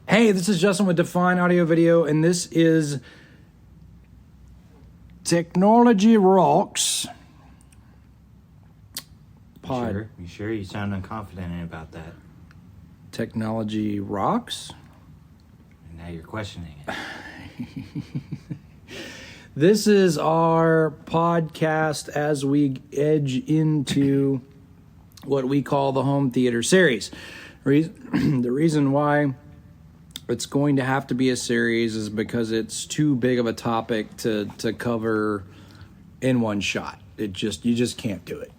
Hey, this is Justin with Define Audio Video, and this is Technology Rocks Pod. You sure? You sound unconfident about that. Technology Rocks? And now you're questioning it. This is our podcast as we edge into what we call the home theater series. The reason why it's going to have to be a series is because it's too big of a topic to cover in one shot. You just can't do it.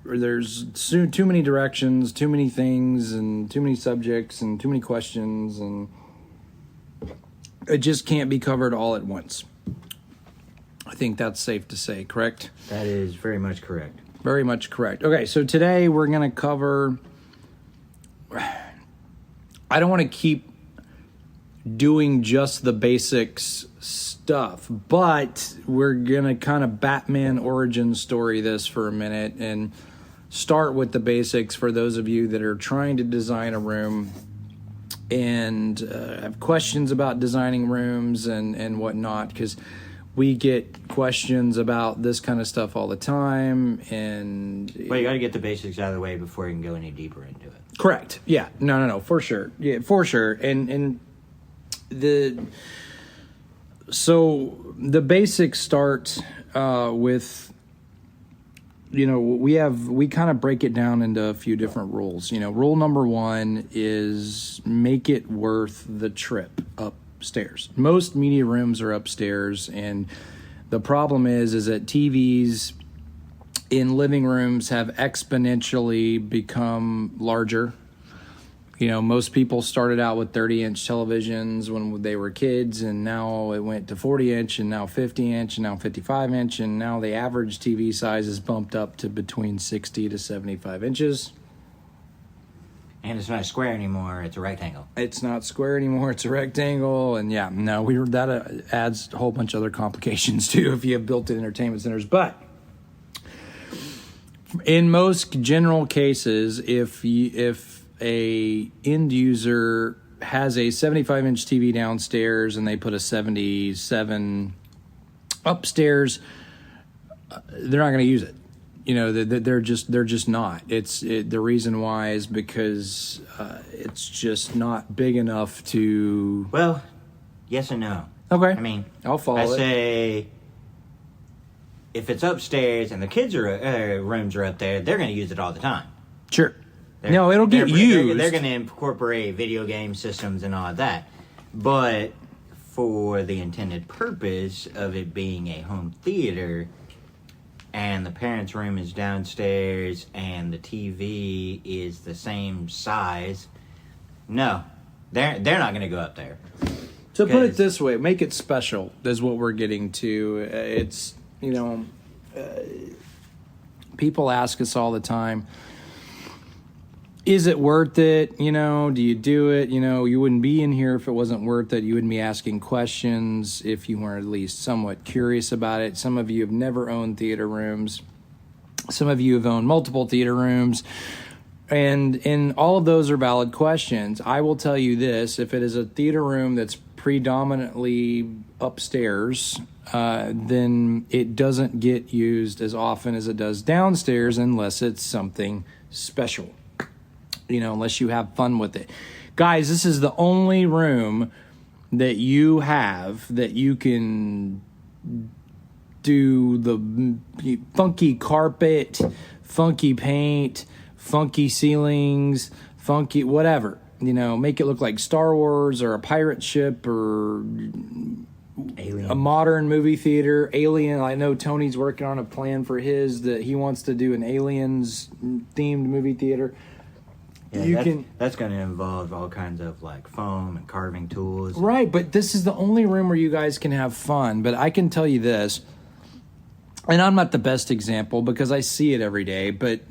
There's too many directions, too many things, and too many subjects, and too many questions, and it just can't be covered all at once. I think that's safe to say, correct? That is very much correct. Very much correct. Okay, so today we're going to cover... I don't want to keep doing just the basics stuff, but we're going to kind of Batman origin story this for a minute and start with the basics for those of you that are trying to design a room and have questions about designing rooms and whatnot, because we get questions about this kind of stuff all the time. Well, you got to get the basics out of the way before you can go any deeper into it. Correct. Yeah. No, for sure. Yeah, for sure. And the basics start with, we kind of break it down into a few different rules. Rule number one is make it worth the trip upstairs. Most media rooms are upstairs, and the problem is that TVs in living rooms have exponentially become larger. Most people started out with 30-inch televisions when they were kids, and now it went to 40-inch, and now 50-inch, and now 55-inch, and now the average TV size is bumped up to between 60 to 75 inches. And it's not a square anymore, it's a rectangle. It's not square anymore, it's a rectangle, and that adds a whole bunch of other complications too if you have built-in entertainment centers. But in most general cases, if a end user has a 75-inch TV downstairs and they put a 77 upstairs, they're not going to use it. They're just not. The reason why is because it's just not big enough to. Well, yes and no. Okay. I'll follow it. I say, if it's upstairs and the kids' rooms are up there, they're going to use it all the time. Sure. It'll get used. They're going to incorporate video game systems and all of that. But for the intended purpose of it being a home theater, and the parents' room is downstairs, and the TV is the same size, no, they're not going to go up there. So put it this way, make it special is what we're getting to. It's, people ask us all the time, is it worth it? Do you do it? You wouldn't be in here if it wasn't worth it. You wouldn't be asking questions if you weren't at least somewhat curious about it. Some of you have never owned theater rooms. Some of you have owned multiple theater rooms. And all of those are valid questions. I will tell you this, if it is a theater room that's predominantly upstairs, then it doesn't get used as often as it does downstairs unless it's something special. Unless you have fun with it. Guys, this is the only room that you have that you can do the funky carpet, funky paint, funky ceilings, funky whatever. Make it look like Star Wars or a pirate ship or Alien. A modern movie theater. Alien. I know Tony's working on a plan for his that he wants to do an Aliens themed movie theater. Yeah, that's going to involve all kinds of foam and carving tools. Right, but this is the only room where you guys can have fun. But I can tell you this, and I'm not the best example because I see it every day, but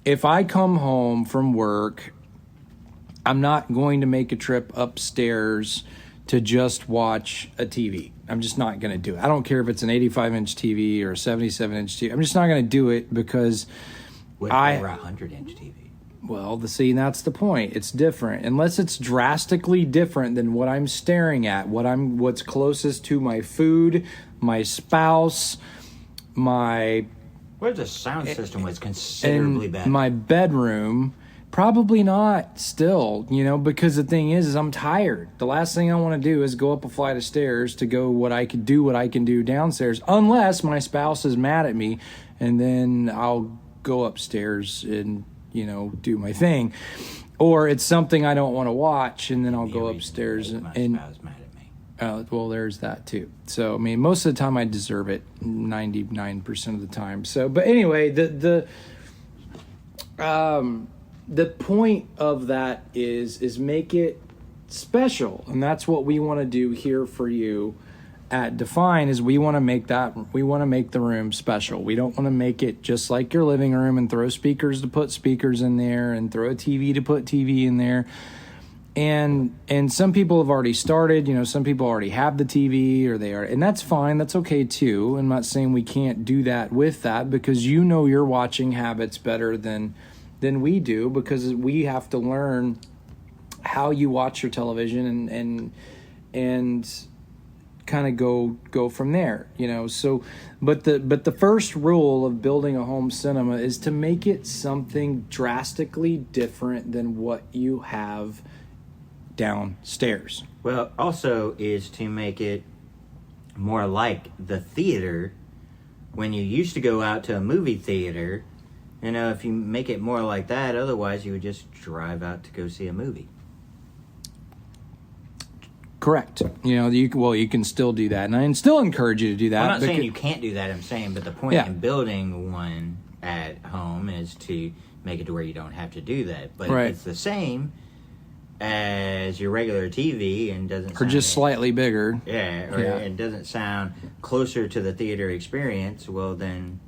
if I come home from work, I'm not going to make a trip upstairs to just watch a TV. I'm just not going to do it. I don't care if it's an 85-inch TV or a 77-inch TV. I'm just not going to do it because What if they were a 100-inch TV? Well, that's the point. It's different. Unless it's drastically different than what I'm staring at, what's closest to my food, my spouse, my... What if the sound system was considerably better? My bedroom, probably not still, because the thing is I'm tired. The last thing I want to do is go up a flight of stairs to go what I can do downstairs, unless my spouse is mad at me, and then I'll go upstairs and do my thing, or it's something I don't want to watch, and then I'll go upstairs and spouse mad at me. Well, there's that too. So I mean, most of the time I deserve it, 99% of the time. So, but anyway, the point of that is make it special, and that's what we want to do here for you at Define. Is we want to make the room special. We don't want to make it just like your living room and throw speakers to put speakers in there and throw a TV to put TV in there. And some people have already started, some people already have the TV, and that's fine. That's okay too. I'm not saying we can't do that with that, because your watching habits better than we do, because we have to learn how you watch your television and kind of go from there, so but the first rule of building a home cinema is to make it something drastically different than what you have downstairs. Well, also is to make it more like the theater. When you used to go out to a movie theater, if you make it more like that, otherwise you would just drive out to go see a movie. Correct. You can still do that, and I still encourage you to do that. I'm not saying you can't do that. I'm saying, but the point in building one at home is to make it to where you don't have to do that. But right. If it's the same as your regular TV and doesn't, or just slightly bigger, it doesn't sound closer to the theater experience, well then.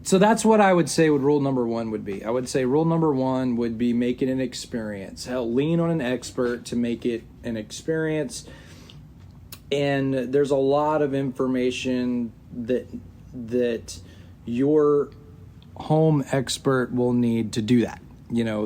So that's what I would say rule number one would be. I would say rule number one would be make it an experience. Lean on an expert to make it an experience. And there's a lot of information that your home expert will need to do that.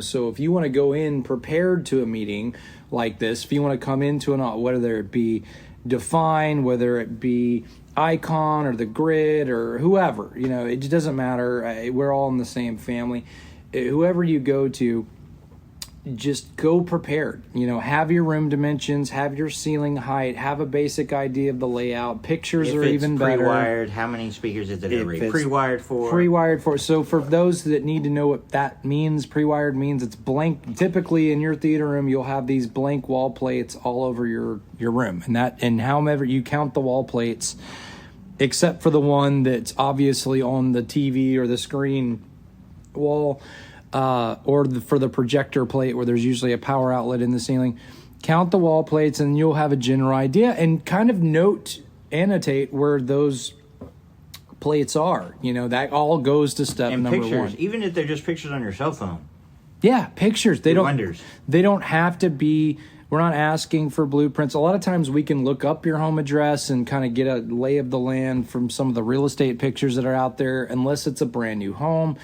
So if you want to go in prepared to a meeting like this, if you want to come into whether it be Define, whether it be Icon or the Grid or whoever, it just doesn't matter. We're all in the same family. Whoever you go to, just go prepared. Have your room dimensions, have your ceiling height, have a basic idea of the layout. Pictures are even better. Pre-wired, how many speakers is it pre-wired for? Pre-wired for. So for those that need to know what that means, pre-wired means it's blank. Typically in your theater room, you'll have these blank wall plates all over your room, and however you count the wall plates, except for the one that's obviously on the TV or the screen wall. For the projector plate where there's usually a power outlet in the ceiling. Count the wall plates and you'll have a general idea, and kind of annotate where those plates are. That all goes to step number pictures, 1. Even if they're just pictures on your cell phone. Yeah, pictures. They wonders. They don't have to be. We're not asking for blueprints. A lot of times we can look up your home address and kind of get a lay of the land from some of the real estate pictures that are out there, unless it's a brand new home.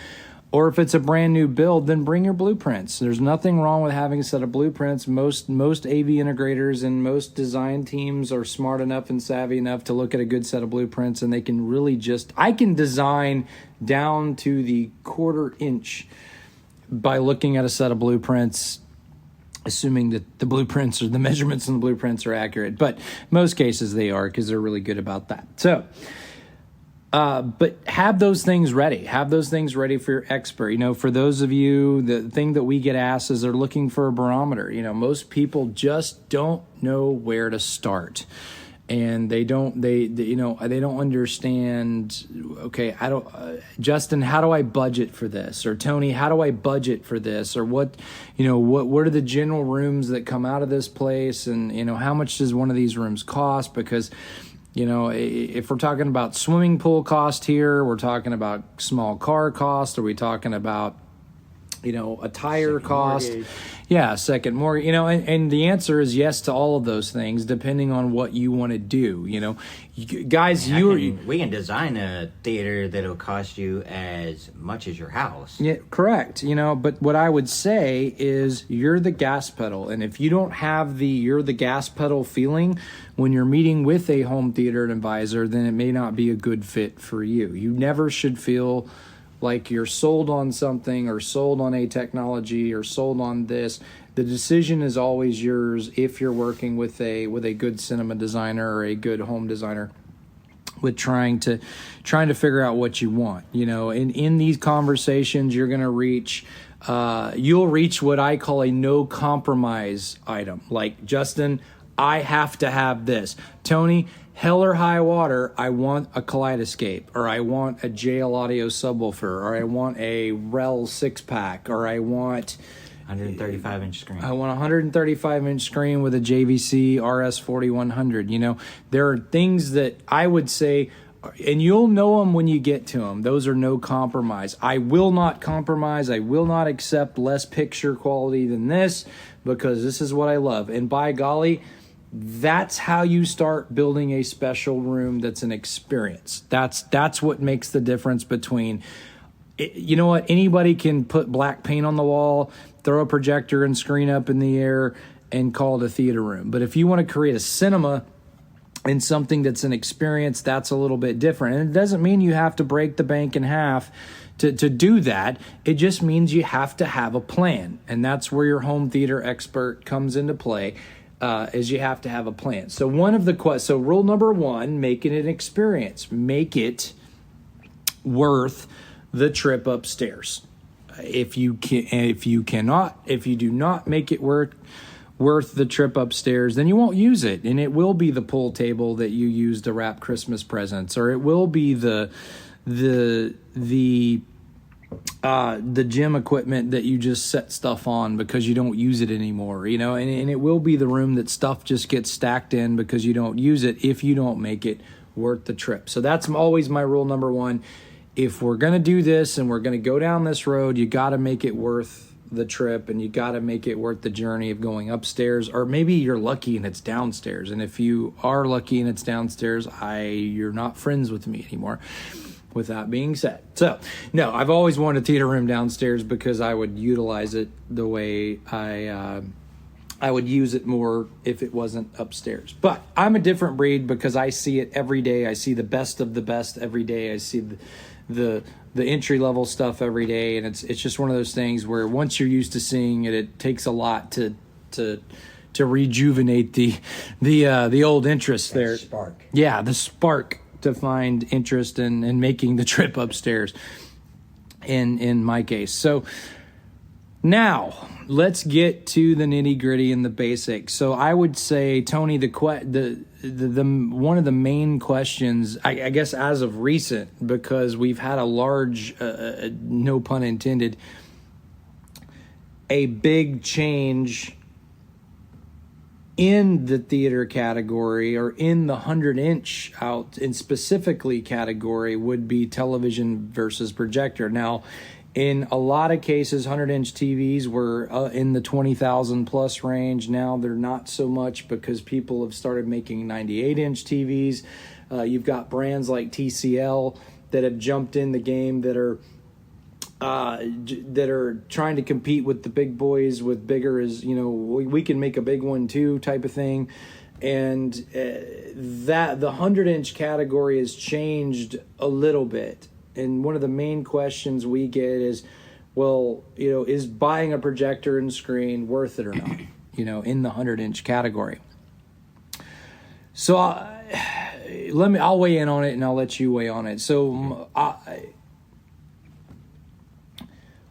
Or if it's a brand new build, then bring your blueprints. There's nothing wrong with having a set of blueprints. Most AV integrators and most design teams are smart enough and savvy enough to look at a good set of blueprints, and they can really I can design down to the 1/4 inch by looking at a set of blueprints, assuming that the blueprints or the measurements in the blueprints are accurate. But most cases they are, because they're really good about that. So, but have those things ready. Have those things ready for your expert. For those of you, the thing that we get asked is they're looking for a barometer. Most people just don't know where to start, and they don't understand. Okay, Justin, how do I budget for this? Or Tony, how do I budget for this? Or what are the general rooms that come out of this place? And how much does one of these rooms cost? Because if we're talking about swimming pool cost here, we're talking about small car cost, are we talking about, a tire cost. Mortgage. Yeah, second mortgage, and the answer is yes to all of those things, depending on what you want to do. Guys, we can design a theater that'll cost you as much as your house. Yeah, correct. But what I would say is you're the gas pedal, and if you don't have you're the gas pedal feeling when you're meeting with a home theater advisor, then it may not be a good fit for you. You never should feel like you're sold on something or sold on a technology or sold on this. The decision is always yours if you're working with a good cinema designer or a good home designer with trying to figure out what you want. In these conversations you're going to reach you'll reach what I call a no compromise item. Like, Justin, I have to have this. Tony, hell or high water, I want a Kaleidoscape, or I want a JL Audio subwoofer, or I want a Rel 6-pack, or I want 135-inch screen. I want a 135-inch screen with a JVC RS4100. There are things that I would say, and you'll know them when you get to them. Those are no compromise. I will not compromise. I will not accept less picture quality than this because this is what I love. And by golly, that's how you start building a special room that's an experience. That's what makes the difference between, you know what, anybody can put black paint on the wall, throw a projector and screen up in the air, and call it a theater room. But if you want to create a cinema and something that's an experience, that's a little bit different. And it doesn't mean you have to break the bank in half to do that. It just means you have to have a plan. And that's where your home theater expert comes into play. Is you have to have a plan. So rule number 1, make it an experience. Make it worth the trip upstairs. If you do not make it worth the trip upstairs, then you won't use it, and it will be the pool table that you use to wrap Christmas presents, or it will be the gym equipment that you just set stuff on because you don't use it anymore, and it will be the room that stuff just gets stacked in because you don't use it if you don't make it worth the trip. So that's always my rule number 1. If we're going to do this and we're going to go down this road, you got to make it worth the trip, and you got to make it worth the journey of going upstairs, or maybe you're lucky and it's downstairs. And if you are lucky and it's downstairs, you're not friends with me anymore. With that being said, so no, I've always wanted a theater room downstairs because I would utilize it the way I would use it more if it wasn't upstairs. But I'm a different breed because I see it every day. I see the best of the best every day. I see the entry level stuff every day, and it's just one of those things where once you're used to seeing it, it takes a lot to rejuvenate the old interest there. Spark. Yeah, the spark to find interest in making the trip upstairs in my case. So now let's get to the nitty gritty and the basics. So I would say, Tony, the one of the main questions, I guess as of recent, because we've had a large, no pun intended, a big change in the theater category, or in the 100-inch out in specifically category, would be television versus projector. Now, in a lot of cases, 100-inch TVs were in the 20,000 plus range. Now they're not so much because people have started making 98-inch TVs. You've got brands like TCL that have jumped in the game that are trying to compete with the big boys with bigger is, we can make a big one too type of thing. And that the 100-inch category has changed a little bit. And one of the main questions we get is, is buying a projector and screen worth it or not, in the 100-inch category. So I'll weigh in on it, and I'll let you weigh on it. So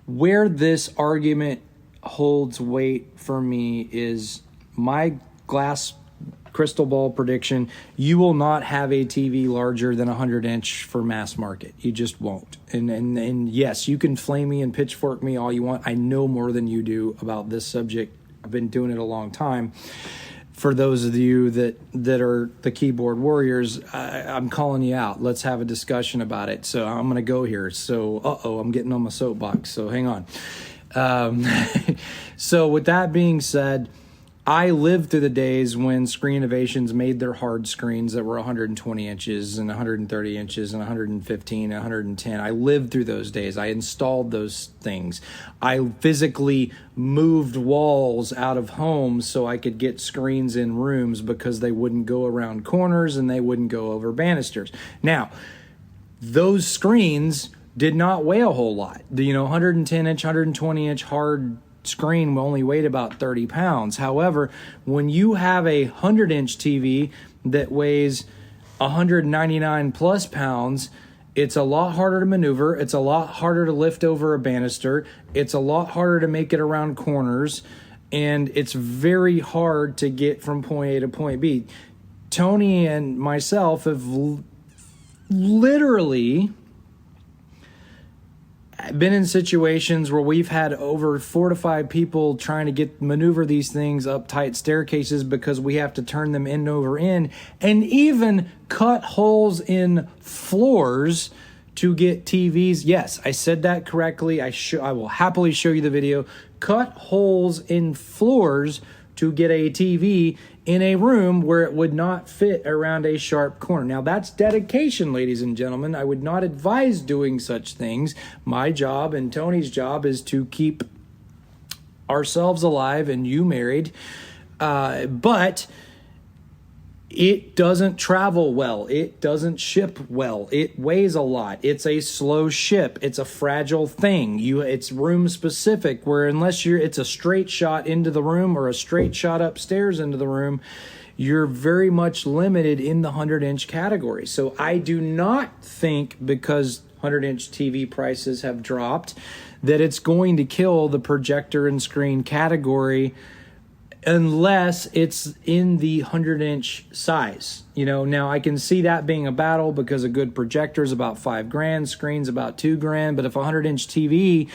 where this argument holds weight for me is my glass crystal ball prediction: you will not have a TV larger than 100-inch for mass market. You just won't. And yes, you can flame me and pitchfork me all you want. I know more than you do about this subject. I've been doing it a long time. For those of you that are the keyboard warriors, I'm calling you out. Let's have a discussion about it. So I'm going to go here. So, I'm getting on my soapbox. So hang on. So with that being said, I lived through the days when Screen Innovations made their hard screens that were 120 inches and 130 inches and 115 and 110. I lived through those days. I installed those things. I physically moved walls out of homes so I could get screens in rooms because they wouldn't go around corners and they wouldn't go over banisters. Now, those screens did not weigh a whole lot. The 110 inch, 120 inch hard screen only weighed about 30 pounds. However, when you have a 100-inch TV that weighs 199 plus pounds, it's a lot harder to maneuver. It's a lot harder to lift over a banister. It's a lot harder to make it around corners. And it's very hard to get from point A to point B. Tony and myself have literally been in situations where we've had over 4 to 5 people trying to maneuver these things up tight staircases because we have to turn them end over end, and even cut holes in floors to get TVs. Yes, I said that correctly. I will happily show you the video. Cut holes in floors to get a TV in a room where it would not fit around a sharp corner. Now, that's dedication, ladies and gentlemen. I would not advise doing such things. My job and Tony's job is to keep ourselves alive and you married. But it doesn't travel well. It doesn't ship well. It weighs a lot. It's a slow ship. It's a fragile thing. It's room specific, where unless it's a straight shot into the room or a straight shot upstairs into the room, you're very much limited in the 100-inch category. So I do not think, because 100-inch TV prices have dropped, that it's going to kill the projector and screen category unless it's in the 100-inch size. Now I can see that being a battle because a good projector is about $5,000, screen's about $2,000. But if a 100-inch TV,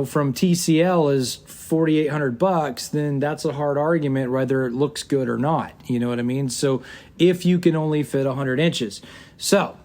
from TCL is $4,800, then that's a hard argument whether it looks good or not. You know what I mean? So if you can only fit 100 inches. So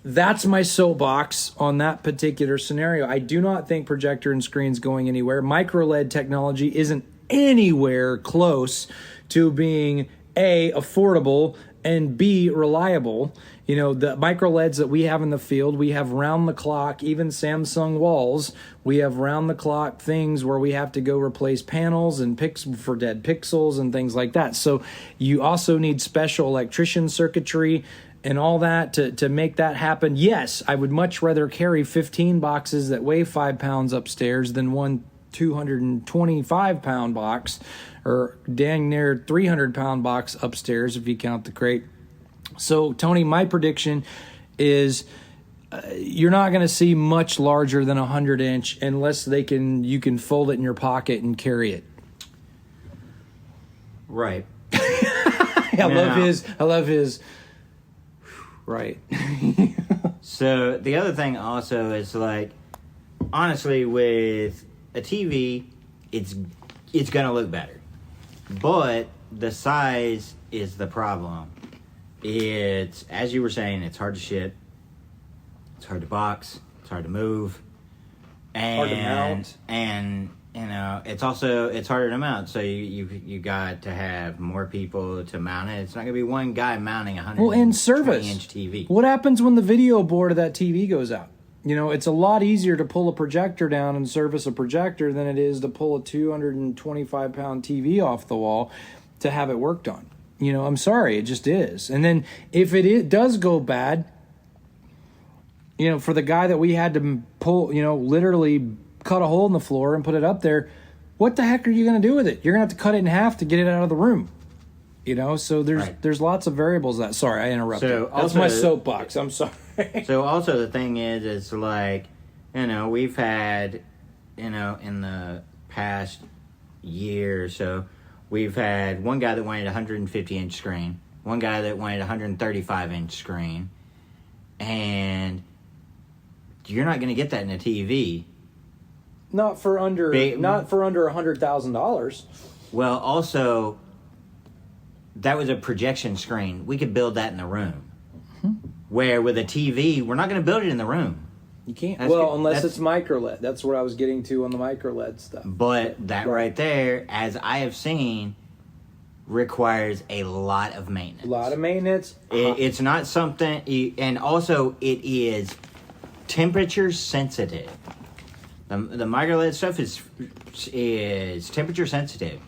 that's my soapbox on that particular scenario. I do not think projector and screen's going anywhere. Micro LED technology isn't anywhere close to being A, affordable, and B, reliable. The micro LEDs that we have in the field, we have round the clock, even Samsung walls, we have round the clock things where we have to go replace panels and for dead pixels and things like that. So you also need special electrician circuitry and all that to make that happen. Yes, I would much rather carry 15 boxes that weigh 5 pounds upstairs than one 225-pound box, or dang near 300-pound box upstairs if you count the crate. So, Tony, my prediction is you're not going to see much larger than a 100-inch unless you can fold it in your pocket and carry it. Right. I love his. Right. So the other thing also is, honestly, with a TV, it's gonna look better, but the size is the problem. It's, as you were saying, it's hard to ship, it's hard to box, it's hard to move, and hard to mount, and it's harder to mount. So you got to have more people to mount it. It's not gonna be one guy mounting a 120-inch TV. What happens when the video board of that TV goes out? It's a lot easier to pull a projector down and service a projector than it is to pull a 225-pound TV off the wall to have it worked on. I'm sorry, it just is. And then if it does go bad, for the guy that we had to pull, literally cut a hole in the floor and put it up there, what the heck are you going to do with it? You're going to have to cut it in half to get it out of the room. So there's lots of variables that. Sorry, I interrupted. So that's my soapbox. I'm sorry. So also the thing is we've had, in the past year or so, we've had one guy that wanted a 150-inch screen, one guy that wanted a 135-inch screen, and you're not going to get that in a TV. Not for under $100,000. Well, also, that was a projection screen. We could build that in the room. Mm-hmm. Where with a TV, we're not going to build it in the room. You can't. That's well, good. unless it's micro LED. That's what I was getting to on the micro LED stuff. But that right there, as I have seen, requires a lot of maintenance. A lot of maintenance. It's not something, and also it is temperature sensitive. The micro LED stuff is temperature sensitive.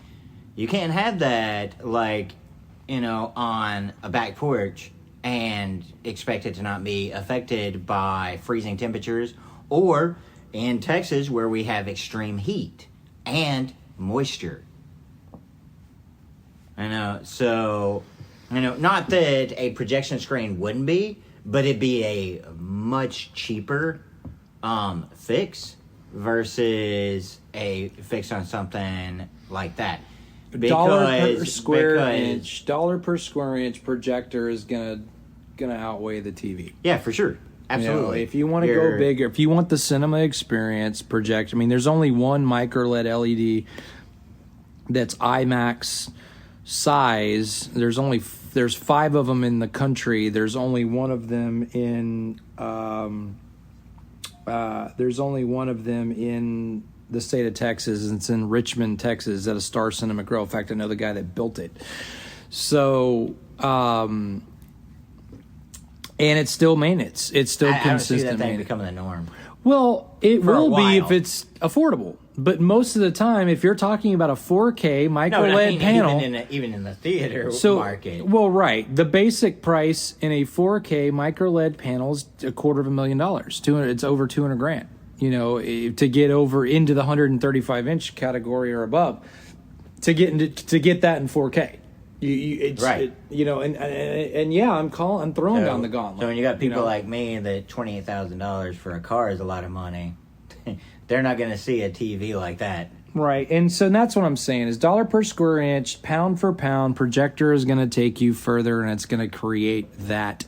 You can't have that on a back porch and expect it to not be affected by freezing temperatures, or in Texas where we have extreme heat and moisture. Not that a projection screen wouldn't be, but it'd be a much cheaper fix versus a fix on something like that. Dollar per square inch projector is gonna outweigh the TV. Yeah, for sure. Absolutely. If you want to go bigger, if you want the cinema experience projector, I mean, there's only one micro LED LED that's IMAX size. There's 5 of them in the country. There's only one of them in the state of Texas, and it's in Richmond, Texas, at a Star Cinema Grill. In fact, I know the guy that built it. So, and it's still maintenance. It's still consistent. I see that thing becoming the norm. Well, it will be if it's affordable. But most of the time, if you're talking about a 4K micro LED panel, even in the theater market. Well, right. The basic price in a 4K micro LED panel is $250,000. It's over $200,000. To get over into the 135-inch category or above, to get that in 4K. Right. I'm throwing down the gauntlet. So when you got people like me that $28,000 for a car is a lot of money, they're not going to see a TV like that. Right, and so that's what I'm saying is dollar per square inch, pound for pound, projector is going to take you further, and it's going to create that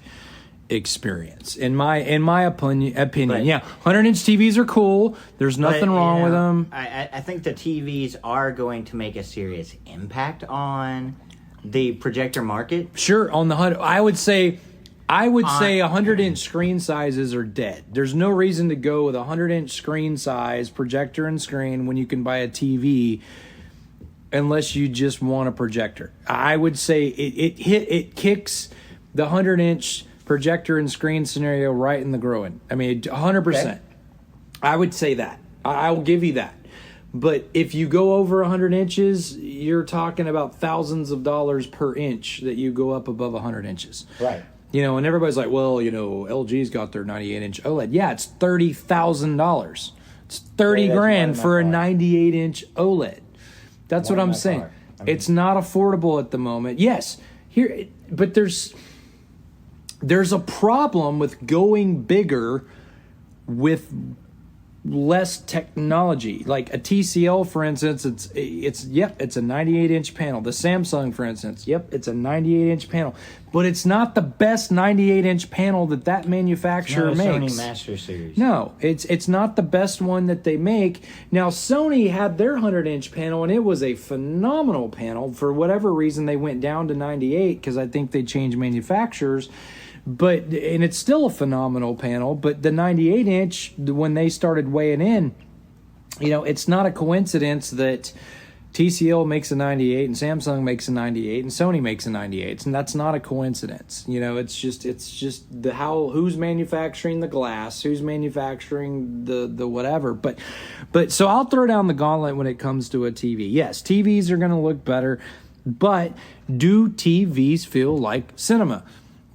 experience. In my opinion, 100-inch TVs are cool. There's nothing wrong with them. I think the TVs are going to make a serious impact on the projector market. Sure, on the 100, I would say 100-inch screen sizes are dead. There's no reason to go with a 100-inch screen size projector and screen when you can buy a TV, unless you just want a projector. I would say it kicks the 100-inch projector and screen scenario right in the groin. I mean, 100%. Okay. I would say that. I will give you that. But if you go over 100 inches, you're talking about thousands of dollars per inch that you go up above 100 inches. Right. And everybody's like, well, LG's got their 98-inch OLED. Yeah, it's $30,000. It's $30,000 for a 98-inch OLED. That's what I'm saying. It's not affordable at the moment. Yes, but there's a problem with going bigger with less technology. Like a TCL, for instance, it's a 98-inch panel. The Samsung, for instance, it's a 98-inch panel, but it's not the best 98-inch panel that manufacturer makes. Sony Master Series. No, it's not the best one that they make. Now, Sony had their 100-inch panel, and it was a phenomenal panel. For whatever reason, they went down to 98 because I think they changed manufacturers. And it's still a phenomenal panel, but the 98-inch, when they started weighing in, it's not a coincidence that TCL makes a 98 and Samsung makes a 98 and Sony makes a 98, and that's not a coincidence. It's just who's manufacturing the glass, who's manufacturing the whatever. But so I'll throw down the gauntlet when it comes to a TV. Yes, TVs are going to look better, but do TVs feel like cinema?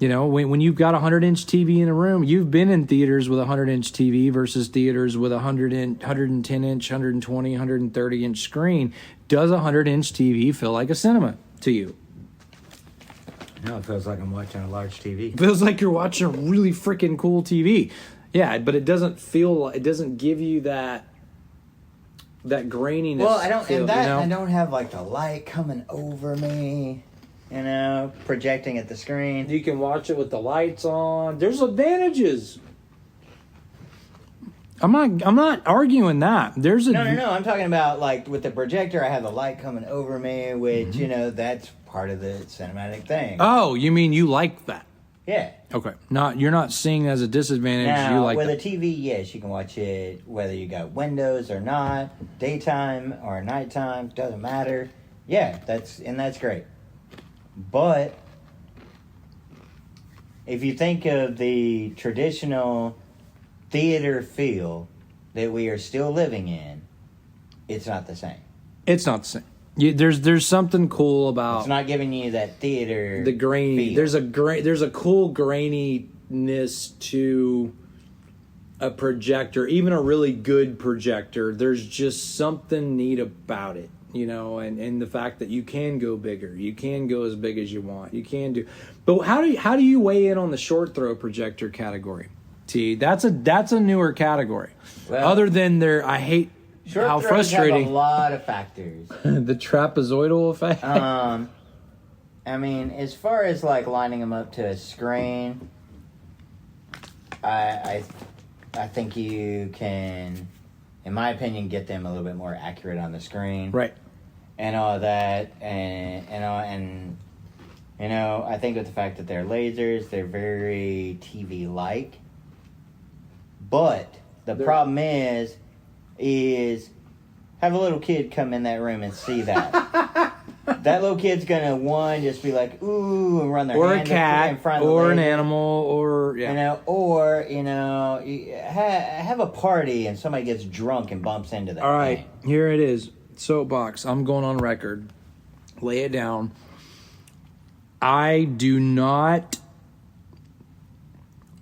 When you've got a 100-inch TV in a room, you've been in theaters with a 100-inch TV versus theaters with a 110-inch, 120, 130-inch screen. Does a 100-inch TV feel like a cinema to you? No, it feels like I'm watching a large TV. It feels like you're watching a really freaking cool TV. Yeah, but it doesn't give you that graininess. Well, I don't have like the light coming over me. Projecting at the screen. You can watch it with the lights on. There's advantages. I'm not arguing that. No. I'm talking about like with the projector, I have the light coming over me, which that's part of the cinematic thing. Oh, you mean you like that? Yeah. Okay. You're not seeing it as a disadvantage. Now, You like with that. a TV, yes, you can watch it whether you got windows or not, daytime or nighttime, doesn't matter. Yeah, that's great. But if you think of the traditional theater feel that we are still living in, it's not the same. It's not the same. There's something cool about It's not giving you that theater. the grainy. feel. There's a cool graininess to a projector, even a really good projector. There's just something neat about it, and the fact that you can go bigger, you can go as big as you want, you can do. But how do you weigh in on the short throw projector category? T, that's a newer category. Well, Other than I hate short how throws frustrating have a lot of factors. the trapezoidal effect. I mean, as far as like lining them up to a screen, I think you can, in my opinion, get them a little bit more accurate on the screen, Right. and all that, and I think with the fact that they're lasers, they're very TV-like. But the problem is have a little kid come in that room and see that. That little kid's gonna just be like, ooh, and run their Or a hand cat, in front of or the an laser. animal, or Have a party and somebody gets drunk and bumps into that. All right, thing. here it is. Soapbox. I'm going on record. Lay it down. I do not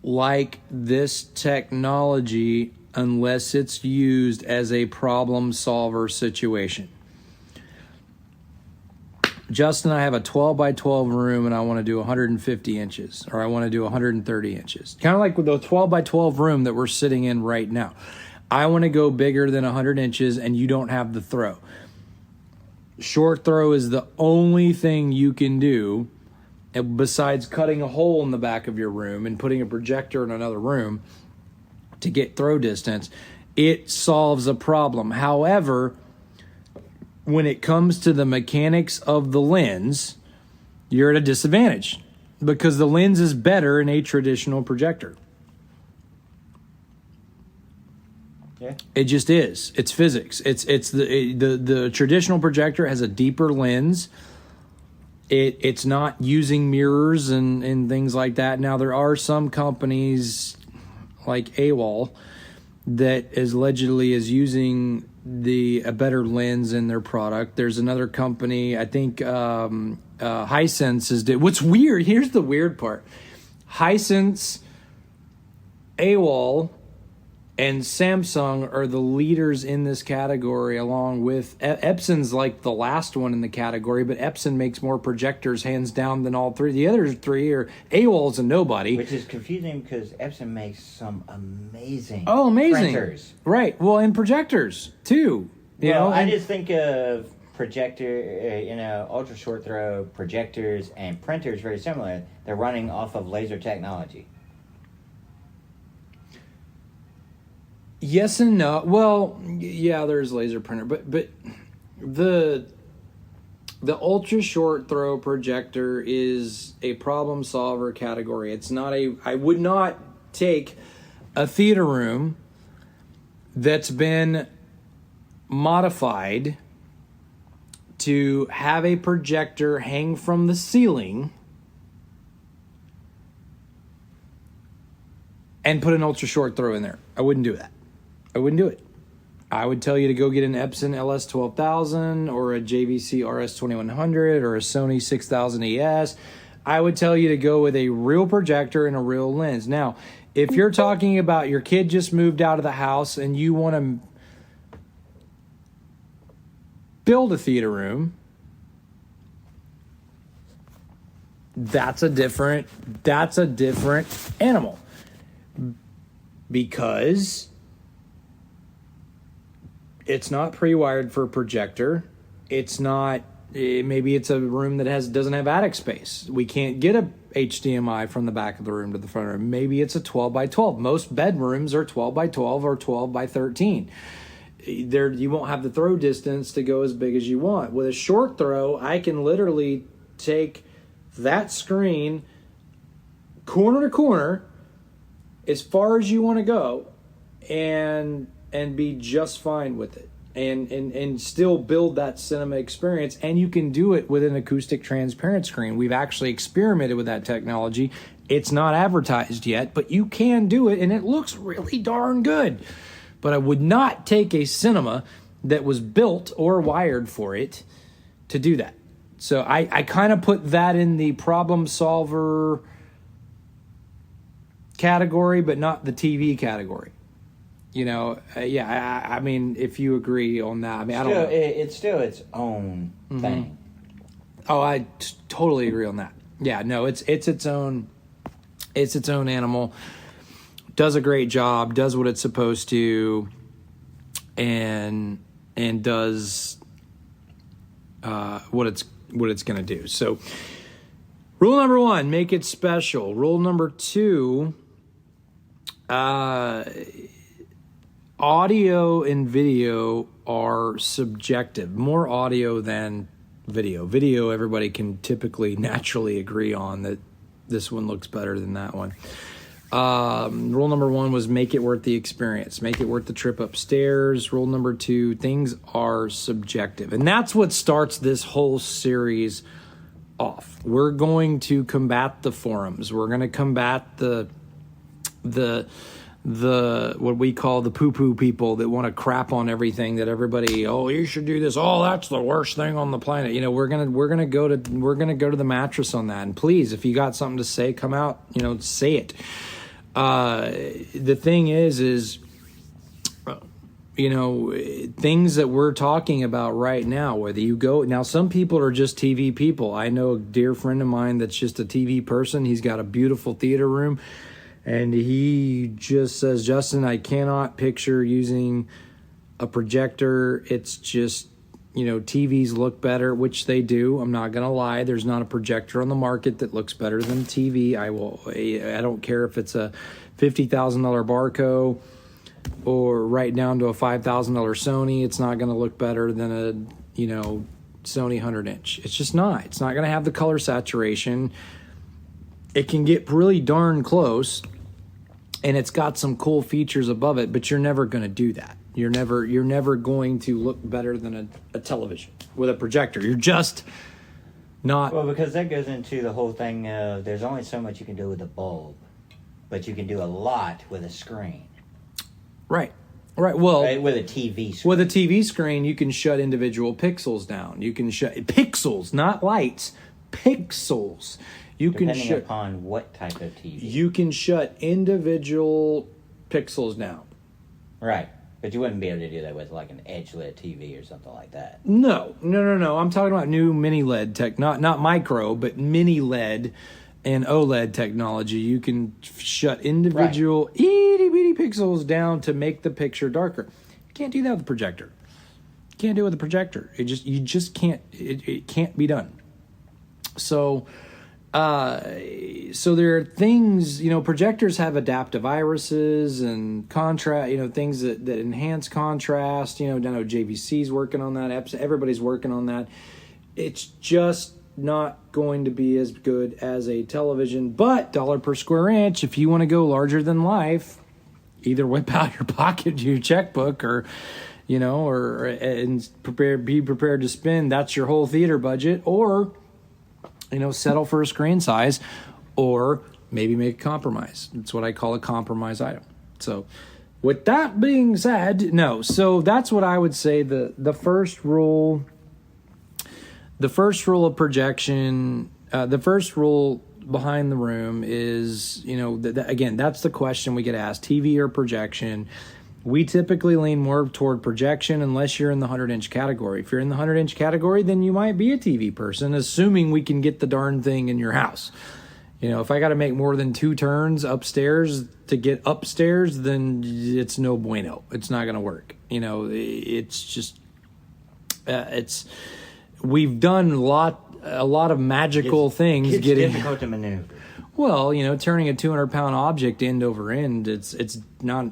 like this technology unless it's used as a problem solver situation. Justin and I have a 12 by 12 room and I want to do 150 inches or I want to do 130 inches. Kind of like with the 12 by 12 room that we're sitting in right now. I want to go bigger than 100 inches and you don't have the throw. Short throw is the only thing you can do besides cutting a hole in the back of your room and putting a projector in another room to get throw distance. It solves a problem. However, when it comes to the mechanics of the lens, you're at a disadvantage because the lens is better in a traditional projector. Yeah. It just is. It's physics. It's the traditional projector has a deeper lens. It's not using mirrors and things like that. Now there are some companies like AWOL that allegedly is using a better lens in their product. There's another company, I think Hisense is. What's weird? Here's the weird part: Hisense, AWOL, and Samsung are the leaders in this category, along with Epson's like the last one in the category, but Epson makes more projectors hands down than all three. The other three are AWOL's and nobody. Which is confusing because Epson makes some amazing printers. Right. Well, and projectors too. I just think of projector, ultra short throw projectors and printers very similar. They're running off of laser technology. Yes and no. Well, yeah, there's laser printer, but the ultra short throw projector is a problem solver category. It's not I would not take a theater room that's been modified to have a projector hang from the ceiling and put an ultra short throw in there. I wouldn't do that. I wouldn't do it. I would tell you to go get an Epson LS12000 or a JVC RS2100 or a Sony 6000 ES. I would tell you to go with a real projector and a real lens. Now, if you're talking about your kid just moved out of the house and you want to build a theater room, that's a different animal, because it's not pre-wired for a projector. It's not. Maybe it's a room that doesn't have attic space. We can't get a HDMI from the back of the room to the front room. Maybe it's a 12 by 12. Most bedrooms are 12 by 12 or 12 by 13. You won't have the throw distance to go as big as you want. With a short throw, I can literally take that screen, corner to corner, as far as you want to go, and be just fine with it, and still build that cinema experience. And you can do it with an acoustic transparent screen. We've actually experimented with that technology. It's not advertised yet, but you can do it, and it looks really darn good. But I would not take a cinema that was built or wired for it to do that. So I kind of put that in the problem solver category, but not the TV category. You know, I mean, if you agree on that, I mean, I don't know. It's still its own thing. Oh, I totally agree on that. Yeah, no, it's its own animal. Does a great job, does what it's supposed to, and does what it's going to do. So, rule number 1, make it special. Rule number 2, audio and video are subjective. More audio than video. Video, everybody can typically naturally agree on that this one looks better than that one. Rule number 1 was make it worth the experience. Make it worth the trip upstairs. Rule number 2, things are subjective. And that's what starts this whole series off. We're going to combat the forums. We're going to combat the what we call the poo-poo people that want to crap on everything, that everybody, oh, you should do this. Oh, that's the worst thing on the planet. You know, we're gonna go to the mattress on that. And please, if you got something to say, come out, you know, say it. The thing is, you know, things that we're talking about right now, whether you go, now some people are just TV people. I know a dear friend of mine that's just a TV person. He's got a beautiful theater room. And he just says, Justin, I cannot picture using a projector. It's just, you know, TVs look better, which they do. I'm not going to lie. There's not a projector on the market that looks better than TV. I don't care if it's a $50,000 Barco or right down to a $5,000 Sony. It's not going to look better than a, you know, Sony 100-inch. It's just not. It's not going to have the color saturation. It can get really darn close, and it's got some cool features above it, but you're never going to do that. You're never going to look better than a television with a projector. You're just not. Well, because that goes into the whole thing of there's only so much you can do with a bulb, but you can do a lot with a screen. Right. Well, right, with a TV screen. With a TV screen, you can shut individual pixels down. You can shut pixels, not lights, pixels. Depending upon what type of TV. You can shut individual pixels down. Right. But you wouldn't be able to do that with like an edge-lit TV or something like that. No. I'm talking about new mini LED tech, not micro, but mini LED and OLED technology. You can shut individual itty-bitty pixels down to make the picture darker. You can't do that with a projector. You can't do it with a projector. You just can't. It can't be done. So there are things, you know, projectors have adaptive irises and contrast, you know, things that enhance contrast. You know, I know JVC's working on that. Everybody's working on that. It's just not going to be as good as a television, but $1 per square inch, if you want to go larger than life, either whip out your pocket, your checkbook, or, you know, and be prepared to spend. That's your whole theater budget, or, you know, settle for a screen size, or maybe make a compromise. It's what I call a compromise item. So with that being said, so that's what I would say. The first rule of projection, the first rule behind the room is, you know, again, that's the question we get asked, TV or projection. We typically lean more toward projection unless you're in the 100-inch category. If you're in the 100-inch category, then you might be a TV person, assuming we can get the darn thing in your house. You know, if I got to make more than 2 turns upstairs to get upstairs, then it's no bueno. It's not going to work. You know, it's just, we've done a lot of magical things. It's difficult to maneuver. Well, you know, turning a 200-pound object end over end, it's not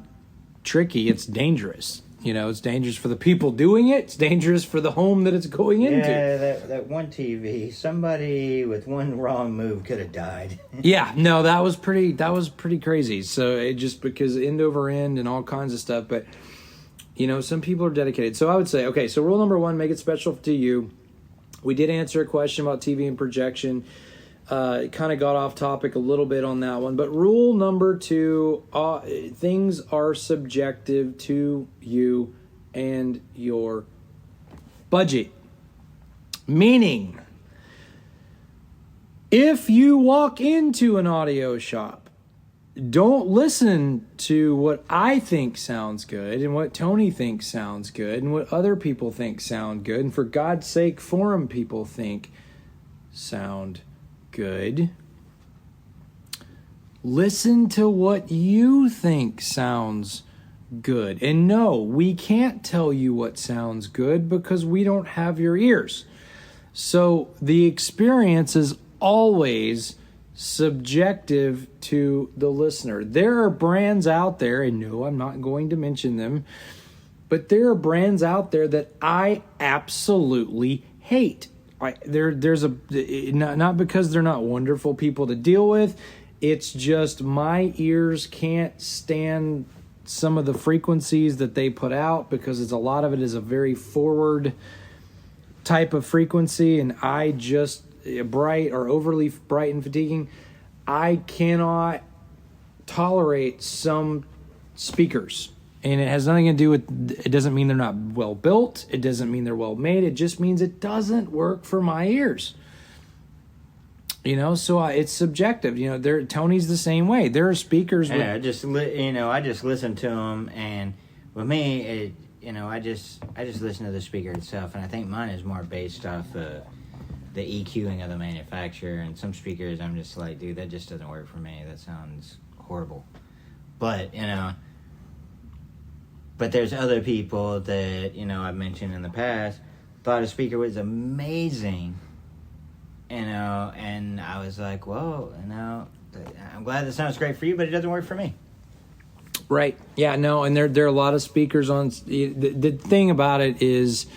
tricky, it's dangerous. You know, it's dangerous for the people doing it. It's dangerous for the home that it's going into. Yeah, that one TV, somebody with one wrong move could have died. Yeah, no, that was pretty crazy. So it just because end over end and all kinds of stuff. But, you know, some people are dedicated. So I would say, okay, so rule number 1, make it special to you. We did answer a question about TV and projection. It kind of got off topic a little bit on that one. But rule number 2, things are subjective to you and your budget. Meaning, if you walk into an audio shop, don't listen to what I think sounds good and what Tony thinks sounds good and what other people think sound good. And for God's sake, forum people think sound good. Listen to what you think sounds good. And no, we can't tell you what sounds good because we don't have your ears. So the experience is always subjective to the listener. There are brands out there, and no, I'm not going to mention them, but there are brands out there that I absolutely hate. There's not because they're not wonderful people to deal with. It's just my ears can't stand some of the frequencies that they put out because a lot of it is a very forward type of frequency, and I just bright or overly bright and fatiguing. I cannot tolerate some speakers. And it has nothing to do with, it doesn't mean they're not well built. It doesn't mean they're well made. It just means it doesn't work for my ears. You know, so it's subjective. You know, Tony's the same way. There are speakers. Yeah, I just listen to them, and with me, I just listen to the speaker itself, and I think mine is more based off the EQing of the manufacturer. And some speakers, I'm just like, dude, that just doesn't work for me. That sounds horrible. But But there's other people that, I've mentioned in the past, thought a speaker was amazing, and I was like, whoa, I'm glad that sounds great for you, but it doesn't work for me. Right. Yeah, no, and there are a lot of speakers on. The thing about it is,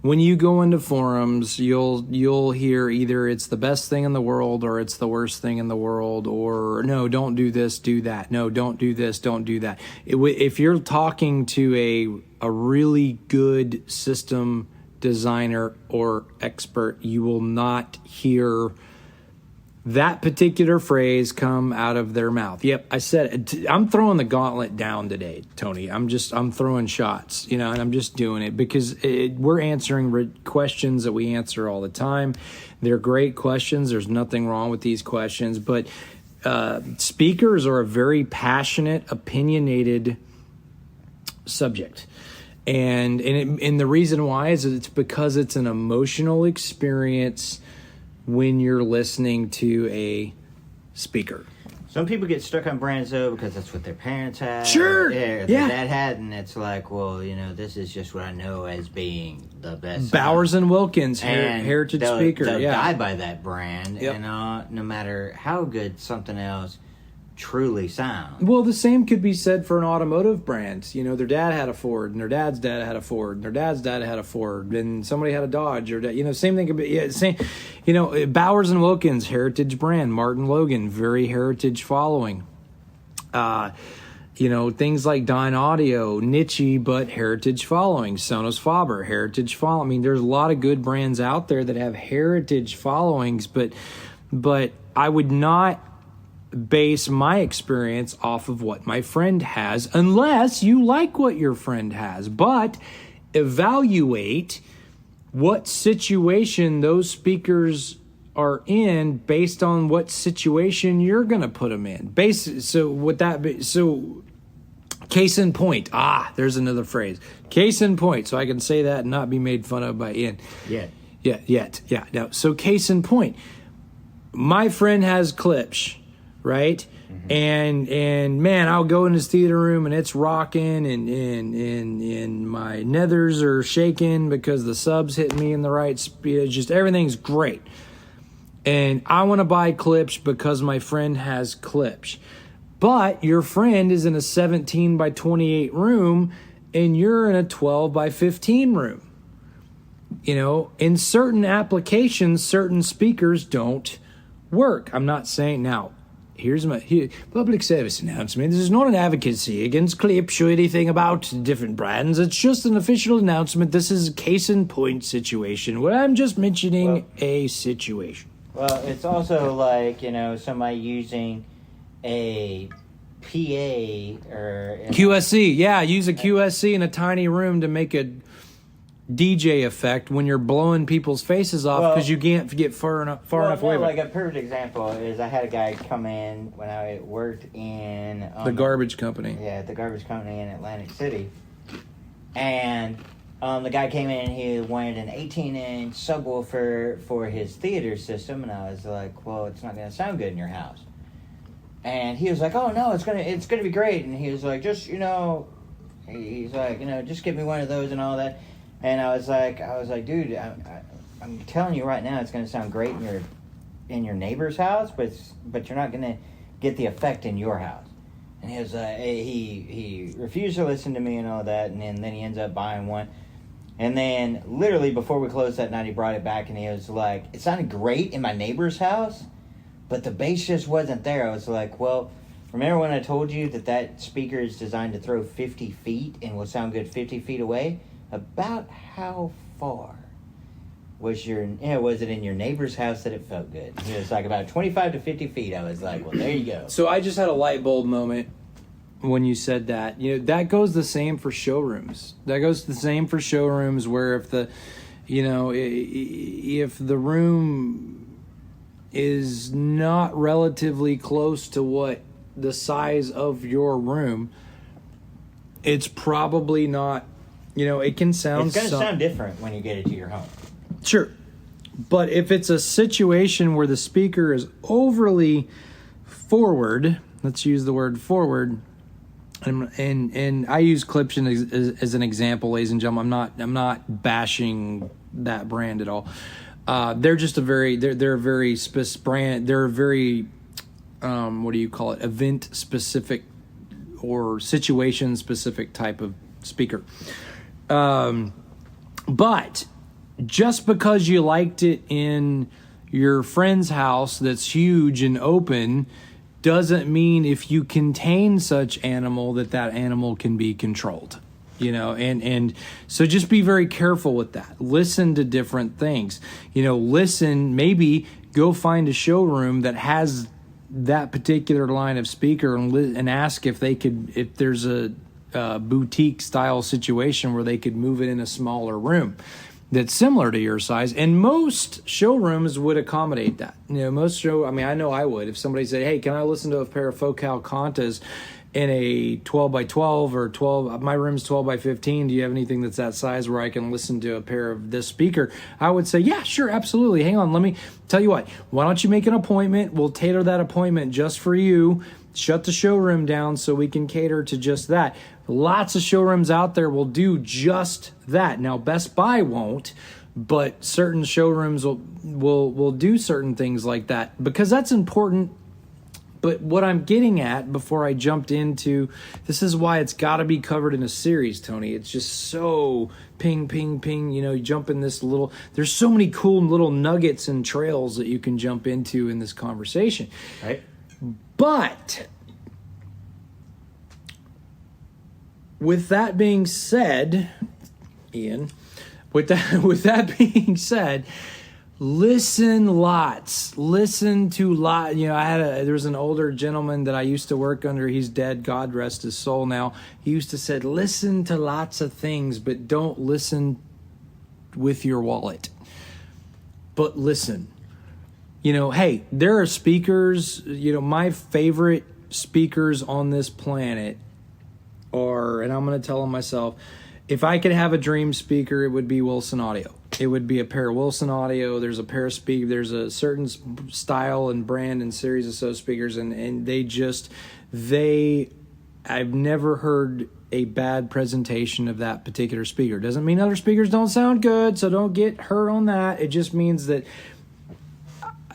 when you go into forums, you'll hear either it's the best thing in the world or it's the worst thing in the world, or no, don't do this, do that. No, don't do this, don't do that. If you're talking to a really good system designer or expert, you will not hear that particular phrase come out of their mouth. Yep, I said it. I'm throwing the gauntlet down today, Tony. I'm throwing shots, and I'm just doing it because we're answering questions that we answer all the time. They're great questions. There's nothing wrong with these questions, but speakers are a very passionate, opinionated subject. And the reason why is it's because it's an emotional experience when you're listening to a speaker. Some people get stuck on brands, though, because that's what their parents had. Sure. Their dad had, and it's like, well, this is just what I know as being the best. Bowers and Wilkins, heritage speaker. They'll die by that brand, Yep. no matter how good something else truly sounds. Well, the same could be said for an automotive brand. Their dad had a Ford, and their dad's dad had a Ford, and their dad's dad had a Ford, and somebody had a Dodge, or same thing could be. Yeah, same. Bowers and Wilkins, heritage brand. Martin Logan, very heritage following. Things like Dyn Audio, niche but heritage following. Sonos Faber, heritage following. I mean, there's a lot of good brands out there that have heritage followings, but I would not base my experience off of what my friend has unless you like what your friend has. But evaluate what situation those speakers are in based on what situation you're going to put them in. So case in point. There's another phrase. Case in point. So I can say that and not be made fun of by Ian. Yet. Yeah. No. So case in point. My friend has Klipsch, right? Mm-hmm. And man, I'll go in his theater room and it's rocking and my nethers are shaking because the sub's hitting me in the right speed. Just everything's great. And I want to buy Klipsch because my friend has Klipsch. But your friend is in a 17 by 28 room and you're in a 12 by 15 room. You know, in certain applications, certain speakers don't work. I'm not saying now. Here's my public service announcement. This is not an advocacy against clips or anything about different brands. It's just an official announcement. This is a case in point situation where I'm just mentioning a situation. Well, it's also like, you know, somebody using a PA or QSC. Yeah, use a QSC in a tiny room to make a DJ effect when you're blowing people's faces off because you can't get far enough away. Like a perfect example is I had a guy come in when I worked in the garbage company. Yeah, the garbage company in Atlantic City, and the guy came in and he wanted an 18-inch subwoofer for his theater system, and I was like, "Well, it's not going to sound good in your house." And he was like, "Oh no, it's gonna be great." And he was like, "Just he's like, just give me one of those and all that." And I was like, dude, I'm telling you right now, it's going to sound great in your neighbor's house, but you're not going to get the effect in your house. And he was he refused to listen to me and all that, and then he ends up buying one. And then literally before we closed that night, he brought it back and he was like, it sounded great in my neighbor's house, but the bass just wasn't there. I was like, well, remember when I told you that speaker is designed to throw 50 feet and will sound good 50 feet away? About how far was it in your neighbor's house that it felt good? It was like about 25 to 50 feet. I was like, well, there you go. So I just had a light bulb moment when you said that. You know, that goes the same for showrooms. Where if if the room is not relatively close to what the size of your room, it's probably not. It can sound... It's going to sound different when you get it to your home. Sure. But if it's a situation where the speaker is overly forward, let's use the word forward, and I use Cliption as an example, ladies and gentlemen. I'm not bashing that brand at all. They're just a very brand. They're a very what do you call it? Event specific or situation specific type of speaker. But just because you liked it in your friend's house that's huge and open doesn't mean if you contain such animal that animal can be controlled. And so just be very careful with that. Listen to different things. Maybe go find a showroom that has that particular line of speaker and ask if there's a boutique style situation where they could move it in a smaller room that's similar to your size, and most showrooms would accommodate that. I know I would. If somebody said, "Hey, can I listen to a pair of Focal Contas in a 12 by 12 or 12? My room's 12 by 15. Do you have anything that's that size where I can listen to a pair of this speaker?" I would say, "Yeah, sure, absolutely. Hang on, let me tell you what. Why don't you make an appointment? We'll tailor that appointment just for you. Shut the showroom down so we can cater to just that." Lots of showrooms out there will do just that. Now, Best Buy won't, but certain showrooms will do certain things like that because that's important. But what I'm getting at before I jumped into, this is why it's got to be covered in a series, Tony. It's just so ping, ping, ping. You jump in this there's so many cool little nuggets and trails that you can jump into in this conversation. Right. But with that being said, Ian, with that being said, listen lots. Listen to lot. There was an older gentleman that I used to work under. He's dead. God rest his soul now. He used to say, listen to lots of things, but don't listen with your wallet. But listen. Hey, there are speakers, my favorite speakers on this planet are, and I'm going to tell them myself, if I could have a dream speaker, it would be Wilson Audio. It would be a pair of Wilson Audio. There's a pair of there's a certain style and brand and series of so speakers, and I've never heard a bad presentation of that particular speaker. Doesn't mean other speakers don't sound good, so don't get hurt on that. It just means that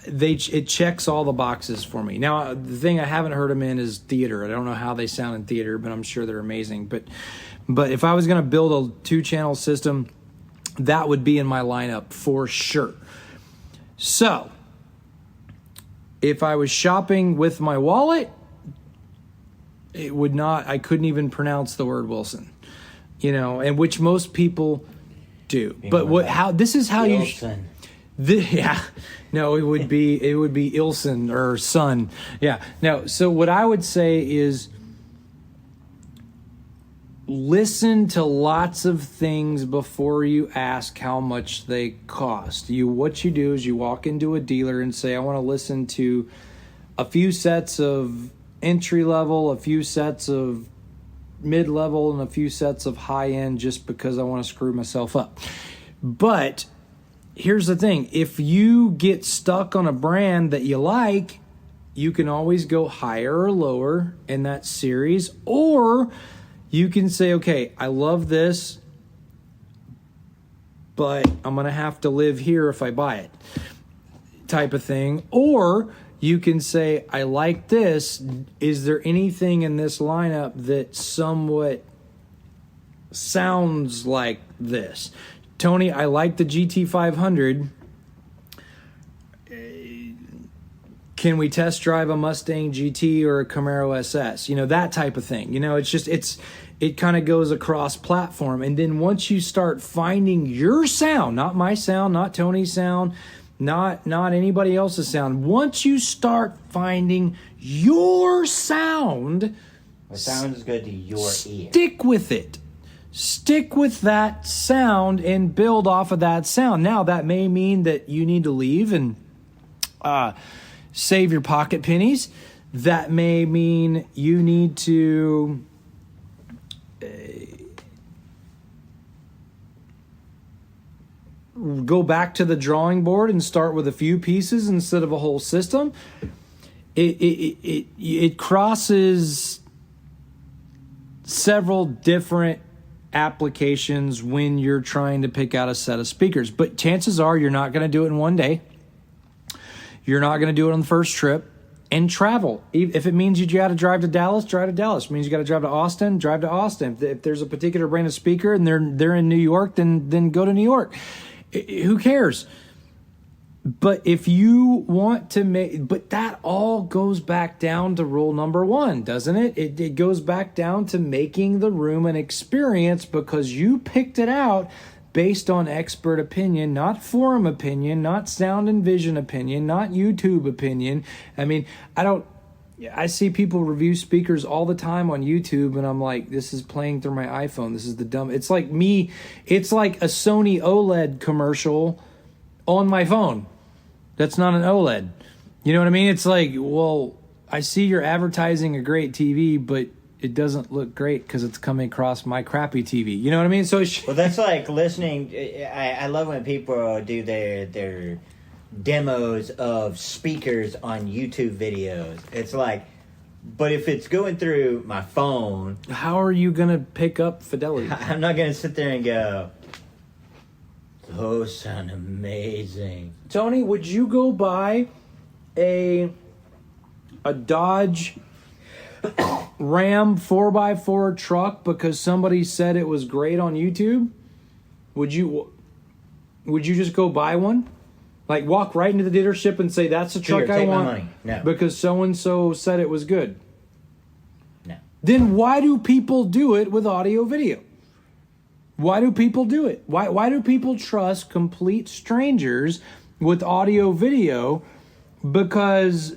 it checks all the boxes for me. Now, the thing I haven't heard them in is theater. I don't know how they sound in theater, but I'm sure they're amazing. But if I was going to build a 2-channel system, that would be in my lineup for sure. So, if I was shopping with my wallet, it would not, I couldn't even pronounce the word Wilson, and which most people do. But this is how Wilson. No, it would be Ilson or son. Yeah. No, so what I would say is listen to lots of things before you ask how much they cost. What you do is you walk into a dealer and say, I want to listen to a few sets of entry level, a few sets of mid-level, and a few sets of high-end just because I want to screw myself up. But here's the thing. If you get stuck on a brand that you like, you can always go higher or lower in that series, or you can say, okay, I love this, but I'm going to have to live here if I buy it, type of thing. Or you can say, I like this. Is there anything in this lineup that somewhat sounds like this? Tony, I like the GT500. Can we test drive a Mustang GT or a Camaro SS? That type of thing. It kind of goes across platform. And then once you start finding your sound, not my sound, not Tony's sound, not anybody else's sound. Once you start finding your sound, what sounds good to your ear? Stick with it. Stick with that sound and build off of that sound. Now, that may mean that you need to leave and save your pocket pennies. That may mean you need to go back to the drawing board and start with a few pieces instead of a whole system. It crosses several different applications when you're trying to pick out a set of speakers. But chances are you're not going to do it in one day. You're not going to do it on the first trip. And travel. If it means you got to drive to Dallas, drive to Dallas. If it means you got to drive to Austin, drive to Austin. If there's a particular brand of speaker and they're in New York, then go to New York. Who cares? But if you want to but that all goes back down to rule number 1, doesn't it? It goes back down to making the room an experience because you picked it out based on expert opinion, not forum opinion, not sound and vision opinion, not YouTube opinion. I mean, I see people review speakers all the time on YouTube, and I'm like, this is playing through my iPhone. This is the dumb. It's like a Sony OLED commercial on my phone. That's not an OLED. You know what I mean? It's like, well, I see you're advertising a great TV, but it doesn't look great because it's coming across my crappy TV. You know what I mean? So well, that's like listening. I love when people do their demos of speakers on YouTube videos. It's like, but if it's going through my phone, how are you going to pick up fidelity? I'm not going to sit there and go, those sound amazing. Tony, would you go buy a Dodge Ram 4x4 truck because somebody said it was great on YouTube? Would you just go buy one? Like walk right into the dealership and say, that's the truck I want? My money. No. Because so-and-so said it was good. No. Then why do people do it with audio video? Why do people do it? Why do people trust complete strangers with audio video? Because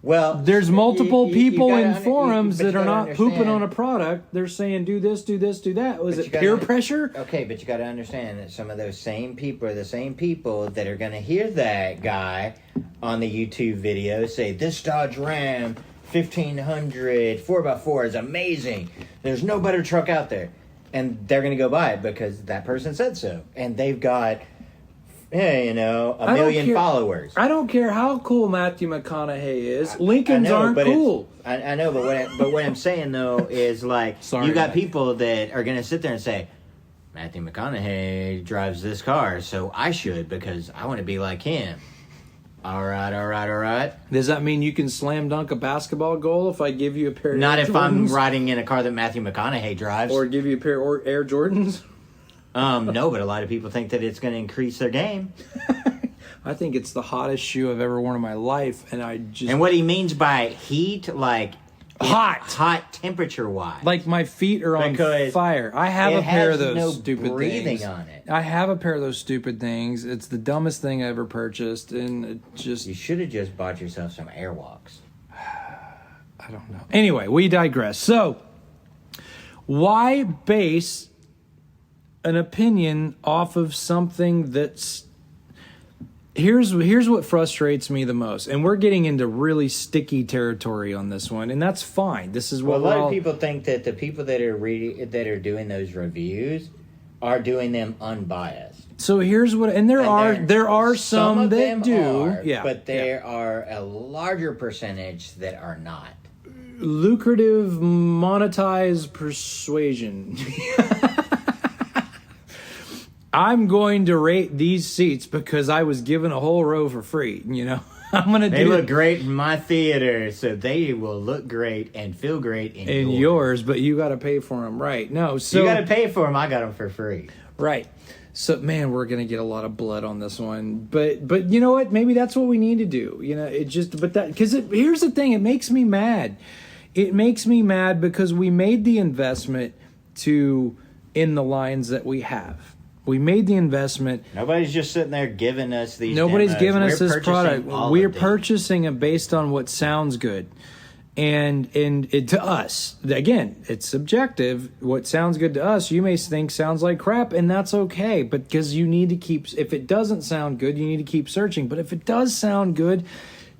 there's multiple people in forums that are not pooping on a product. They're saying, do this, do this, do that. Was it peer pressure? Okay, but you got to understand that some of those same people are the same people that are going to hear that guy on the YouTube video say, this Dodge Ram 1500 4x4 is amazing. There's no better truck out there. And they're going to go buy it because that person said so. And they've got, a million followers. I don't care how cool Matthew McConaughey is. Lincolns aren't cool. I know, but what I'm saying, though, is like, you got people that are going to sit there and say, Matthew McConaughey drives this car, so I should because I want to be like him. All right. Does that mean you can slam dunk a basketball goal if I give you a pair of Not Air if Jordans? I'm riding in a car that Matthew McConaughey drives. Or give you a pair of Air Jordans? No, but a lot of people think that it's going to increase their game. I think it's the hottest shoe I've ever worn in my life, and I just... And what he means by heat, like... Hot temperature-wise. Like my feet are on fire. I have a pair of those stupid breathing things. on it. I have a pair of those stupid things. It's the dumbest thing I ever purchased, and it just... You should have just bought yourself some Airwalks. I don't know. Anyway, we digress. So, why base an opinion off of something that's... Here's what frustrates me the most, and we're getting into really sticky territory on this one, and that's fine. This is what a lot of people think that the people that are doing those reviews are doing them unbiased. So here's what, and there are some that do, but there are a larger percentage that are not. Lucrative monetized persuasion. I'm going to rate these seats because I was given a whole row for free, you know. They look great in my theater, so they will look great and feel great in yours, but you got to pay for them, right? No, so you got to pay for them. I got them for free, right? So, man, we're gonna get a lot of blood on this one, but you know what? Maybe that's what we need to do. You know, here's the thing. It makes me mad. It makes me mad because we made the investment in the lines that we have. We made the investment. Nobody's just sitting there giving us these. Nobody's demos. giving us this product. We're them. purchasing it based on what sounds good, and it, to us, again, it's subjective. What sounds good to us, you may think sounds like crap, and that's okay. But because you need to keep, if it doesn't sound good, you need to keep searching. But if it does sound good,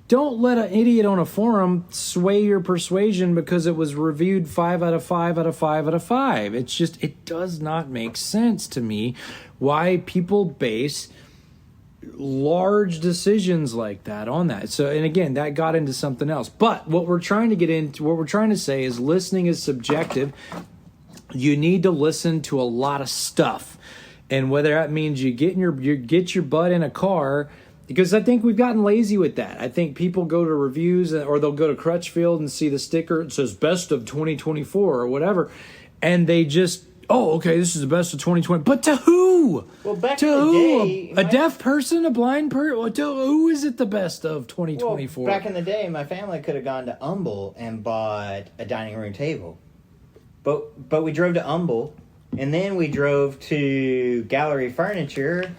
don't let an idiot on a forum sway your persuasion because it was reviewed 5 out of 5 out of 5 out of 5. It's just, it does not make sense to me why people base large decisions like that on that. So, and again, that got into something else. But what we're trying to say is listening is subjective. You need to listen to a lot of stuff. And whether that means you get your butt in a car, because I think we've gotten lazy with that. I think people go to reviews or they'll go to Crutchfield and see the sticker. It says best of 2024 or whatever. And they just, okay, this is the best of 2020. But to who? Well, back in the day. A deaf person? A blind person? Who is it the best of 2024? Well, back in the day, my family could have gone to Humble and bought a dining room table. But we drove to Humble, and then we drove to Gallery Furniture.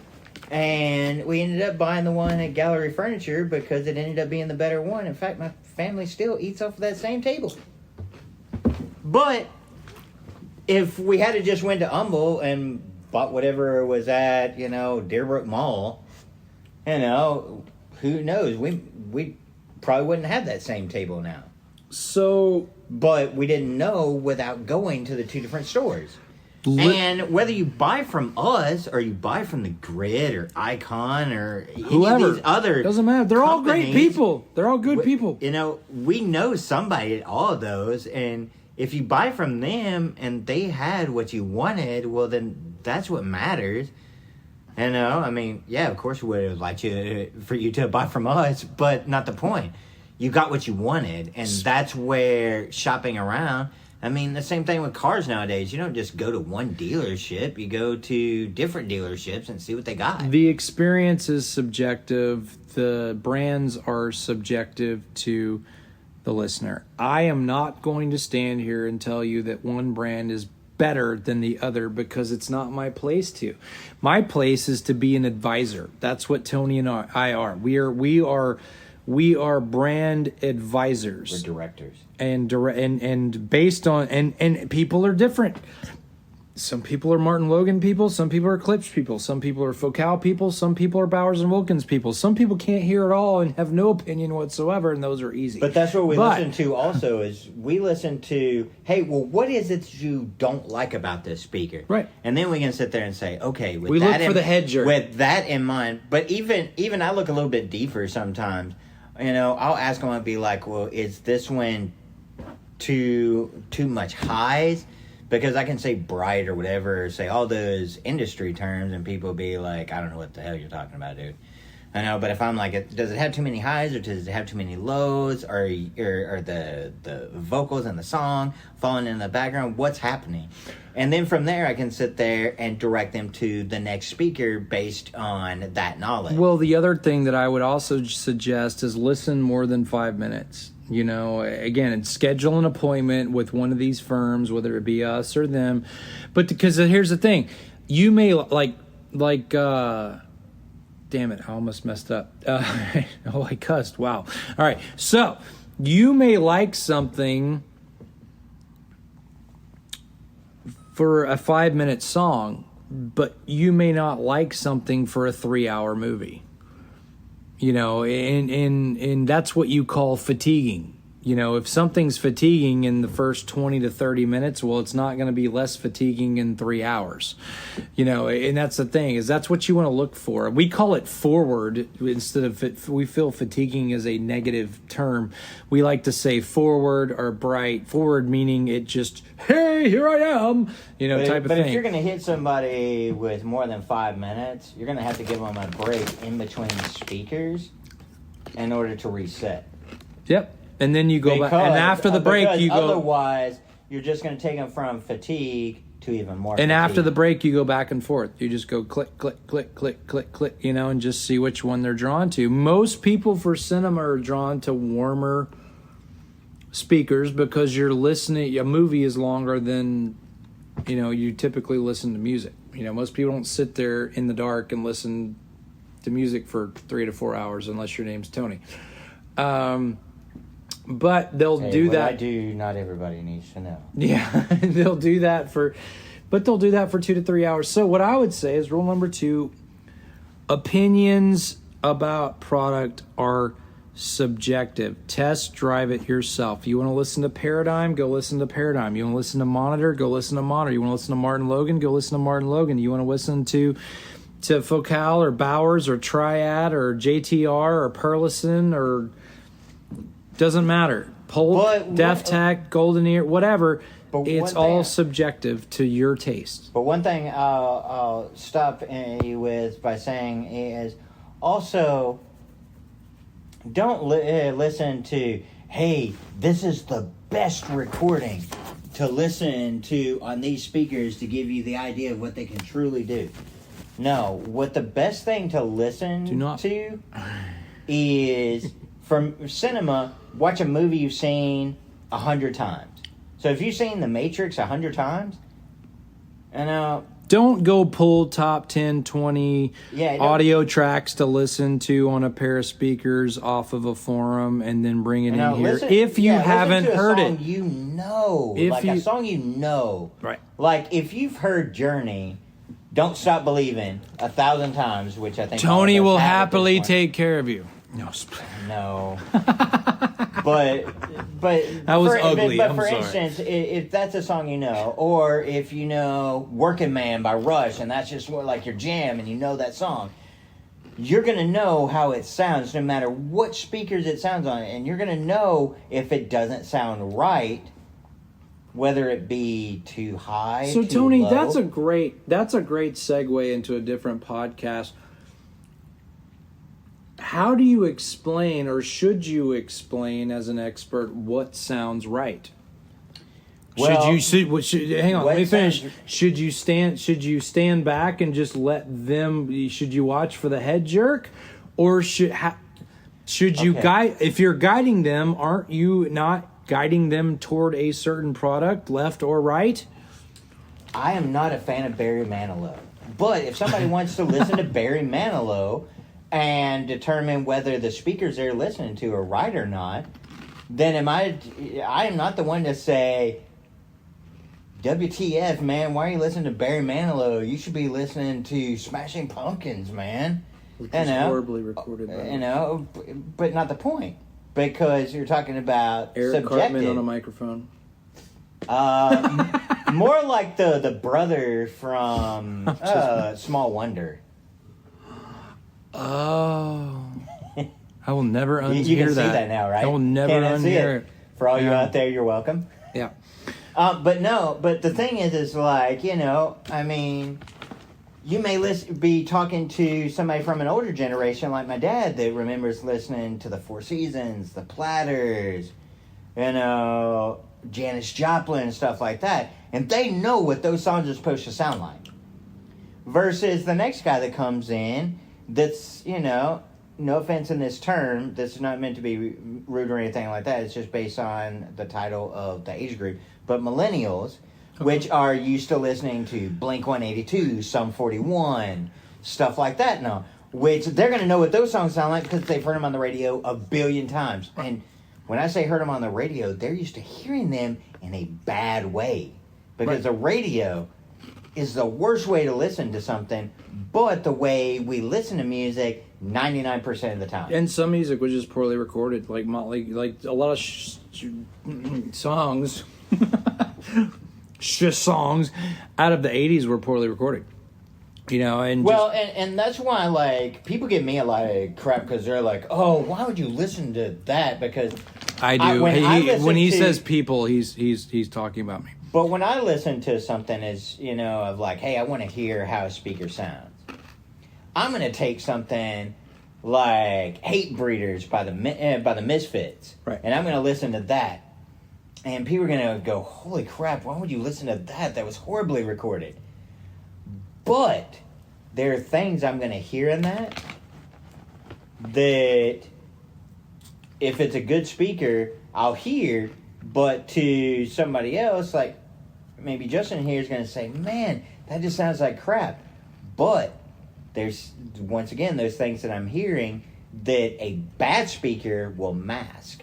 And we ended up buying the one at Gallery Furniture because it ended up being the better one. In fact, my family still eats off of that same table. But if we had to just went to Humble and bought whatever was at, Deerbrook Mall, who knows? We probably wouldn't have that same table now. So, but we didn't know without going to the two different stores. And whether you buy from us or you buy from the Grid or Icon or whoever, any of these other doesn't matter. They're all great people. They're all good people. We know somebody at all of those, and if you buy from them and they had what you wanted, well, then that's what matters. Of course we would have liked for you to buy from us, but not the point. You got what you wanted, and that's where shopping around. The same thing with cars nowadays. You don't just go to one dealership. You go to different dealerships and see what they got. The experience is subjective. The brands are subjective to the listener. I am not going to stand here and tell you that one brand is better than the other because it's not my place to. My place is to be an advisor. That's what Tony and I are. We are brand advisors. We're directors. And based on and people are different. Some people are Martin Logan people, some people are Eclipse people, some people are Focal people, some people are Bowers and Wilkins people. Some people can't hear at all and have no opinion whatsoever, and those are easy. But that's what we listen to also is we listen to, hey, well, what is it you don't like about this speaker? Right. And then we can sit there and say, okay, we look for the head jerk. With that in mind, but even I look a little bit deeper sometimes. I'll ask them, I'll be like, well, is this one too much highs? Because I can say bright or whatever, say all those industry terms, and people be like, I don't know what the hell you're talking about, dude. I know, but if I'm like, does it have too many highs or does it have too many lows? Or the vocals and the song falling in the background? What's happening? And then from there, I can sit there and direct them to the next speaker based on that knowledge. Well, the other thing that I would also suggest is listen more than 5 minutes. You know, again, and schedule an appointment with one of these firms, whether it be us or them. But because here's the thing, you may damn it, I almost messed up. Oh, I cussed. Wow. All right. So you may like something for a 5-minute song, but you may not like something for a 3-hour movie. You know, and that's what you call fatiguing. You know, if something's fatiguing in the first 20 to 30 minutes, well, it's not going to be less fatiguing in 3 hours. You know, and that's the thing, is that's what you want to look for. We call it forward instead of, we feel fatiguing is a negative term. We like to say forward or bright. Forward meaning it just, hey, here I am, you know, type of thing. But if you're going to hit somebody with more than 5 minutes, you're going to have to give them a break in between speakers in order to reset. Yep. And then you go back, and after the break, you go. Otherwise, you're just going to take them from fatigue to even more. And after the break, you go back and forth. You just go click, click, click, click, click, click, you know, and just see which one they're drawn to. Most people for cinema are drawn to warmer speakers because you're listening. A movie is longer than, you know, you typically listen to music. You know, most people don't sit there in the dark and listen to music for 3 to 4 hours unless your name's Tony. But they'll do that. I do. Not everybody needs to know. Yeah, they'll do that for 2 to 3 hours. So what I would say is rule number 2: opinions about product are subjective. Test drive it yourself. You want to listen to Paradigm? Go listen to Paradigm. You want to listen to Monitor? Go listen to Monitor. You want to listen to Martin Logan? Go listen to Martin Logan. You want to listen to Focal or Bowers or Triad or JTR or Perlison or doesn't matter. Polk, DefTech, Golden Ear, whatever. It's all subjective to your taste. But one thing I'll stop you with by saying is also don't listen to, hey, this is the best recording to listen to on these speakers to give you the idea of what they can truly do. No, what the best thing to listen to is, from cinema, watch a movie you've seen 100 times. So if you've seen The Matrix 100 times, don't go pull top 10, 20 audio tracks to listen to on a pair of speakers off of a forum and then bring it in here. If you haven't heard it. You know. A song you know. Right. Like, if you've heard Journey, Don't Stop Believing 1,000 times, which I think Tony will happily take care of you. No. but that was ugly. But for instance, if that's a song you know, or if you know "Working Man" by Rush, and that's just like your jam, and you know that song, you're gonna know how it sounds, no matter what speakers it sounds on, and you're gonna know if it doesn't sound right, whether it be too high. So too Tony, low. that's a great segue into a different podcast. How do you explain, or should you explain as an expert, what sounds right? Well, hang on, let me finish. Should you stand back and just let them? Should you watch for the head jerk, or should you guide? If you're guiding them, aren't you not guiding them toward a certain product, left or right? I am not a fan of Barry Manilow, but if somebody wants to listen to Barry Manilow and determine whether the speakers they're listening to are right or not, then I am not the one to say, WTF, man, why are you listening to Barry Manilow? You should be listening to Smashing Pumpkins, man. Which is horribly recorded. But not the point. Because you're talking about Eric subjective. Cartman on a microphone. More like the brother from Small Wonder. Oh, I will never unhear that. You can see that now, right? I will never unhear it. For all you out there, you're welcome. Yeah. But the thing is like, I mean, you may be talking to somebody from an older generation like my dad that remembers listening to the Four Seasons, the Platters, Janis Joplin and stuff like that. And they know what those songs are supposed to sound like. Versus the next guy that comes in that's, no offense in this term, this is not meant to be rude or anything like that. It's just based on the title of the age group. But millennials, which are used to listening to Blink-182, Sum 41, stuff like that now, which they're going to know what those songs sound like because they've heard them on the radio a billion times. And when I say heard them on the radio, they're used to hearing them in a bad way. Because the radio is the worst way to listen to something, but the way we listen to music 99% of the time. And some music was just poorly recorded, like a lot of songs, songs out of the 80s were poorly recorded. And that's why people give me a lot of crap because they're like, "Oh, why would you listen to that?" Because I do. When he says people, he's talking about me. But when I listen to something of like, hey, I want to hear how a speaker sounds, I'm going to take something like Hate Breeders by the Misfits. Right. And I'm going to listen to that. And people are going to go, holy crap, why would you listen to that? That was horribly recorded. But there are things I'm going to hear in that if it's a good speaker, I'll hear. But to somebody else, like maybe Justin here is going to say, man, that just sounds like crap. But there's, once again, those things that I'm hearing that a bad speaker will mask.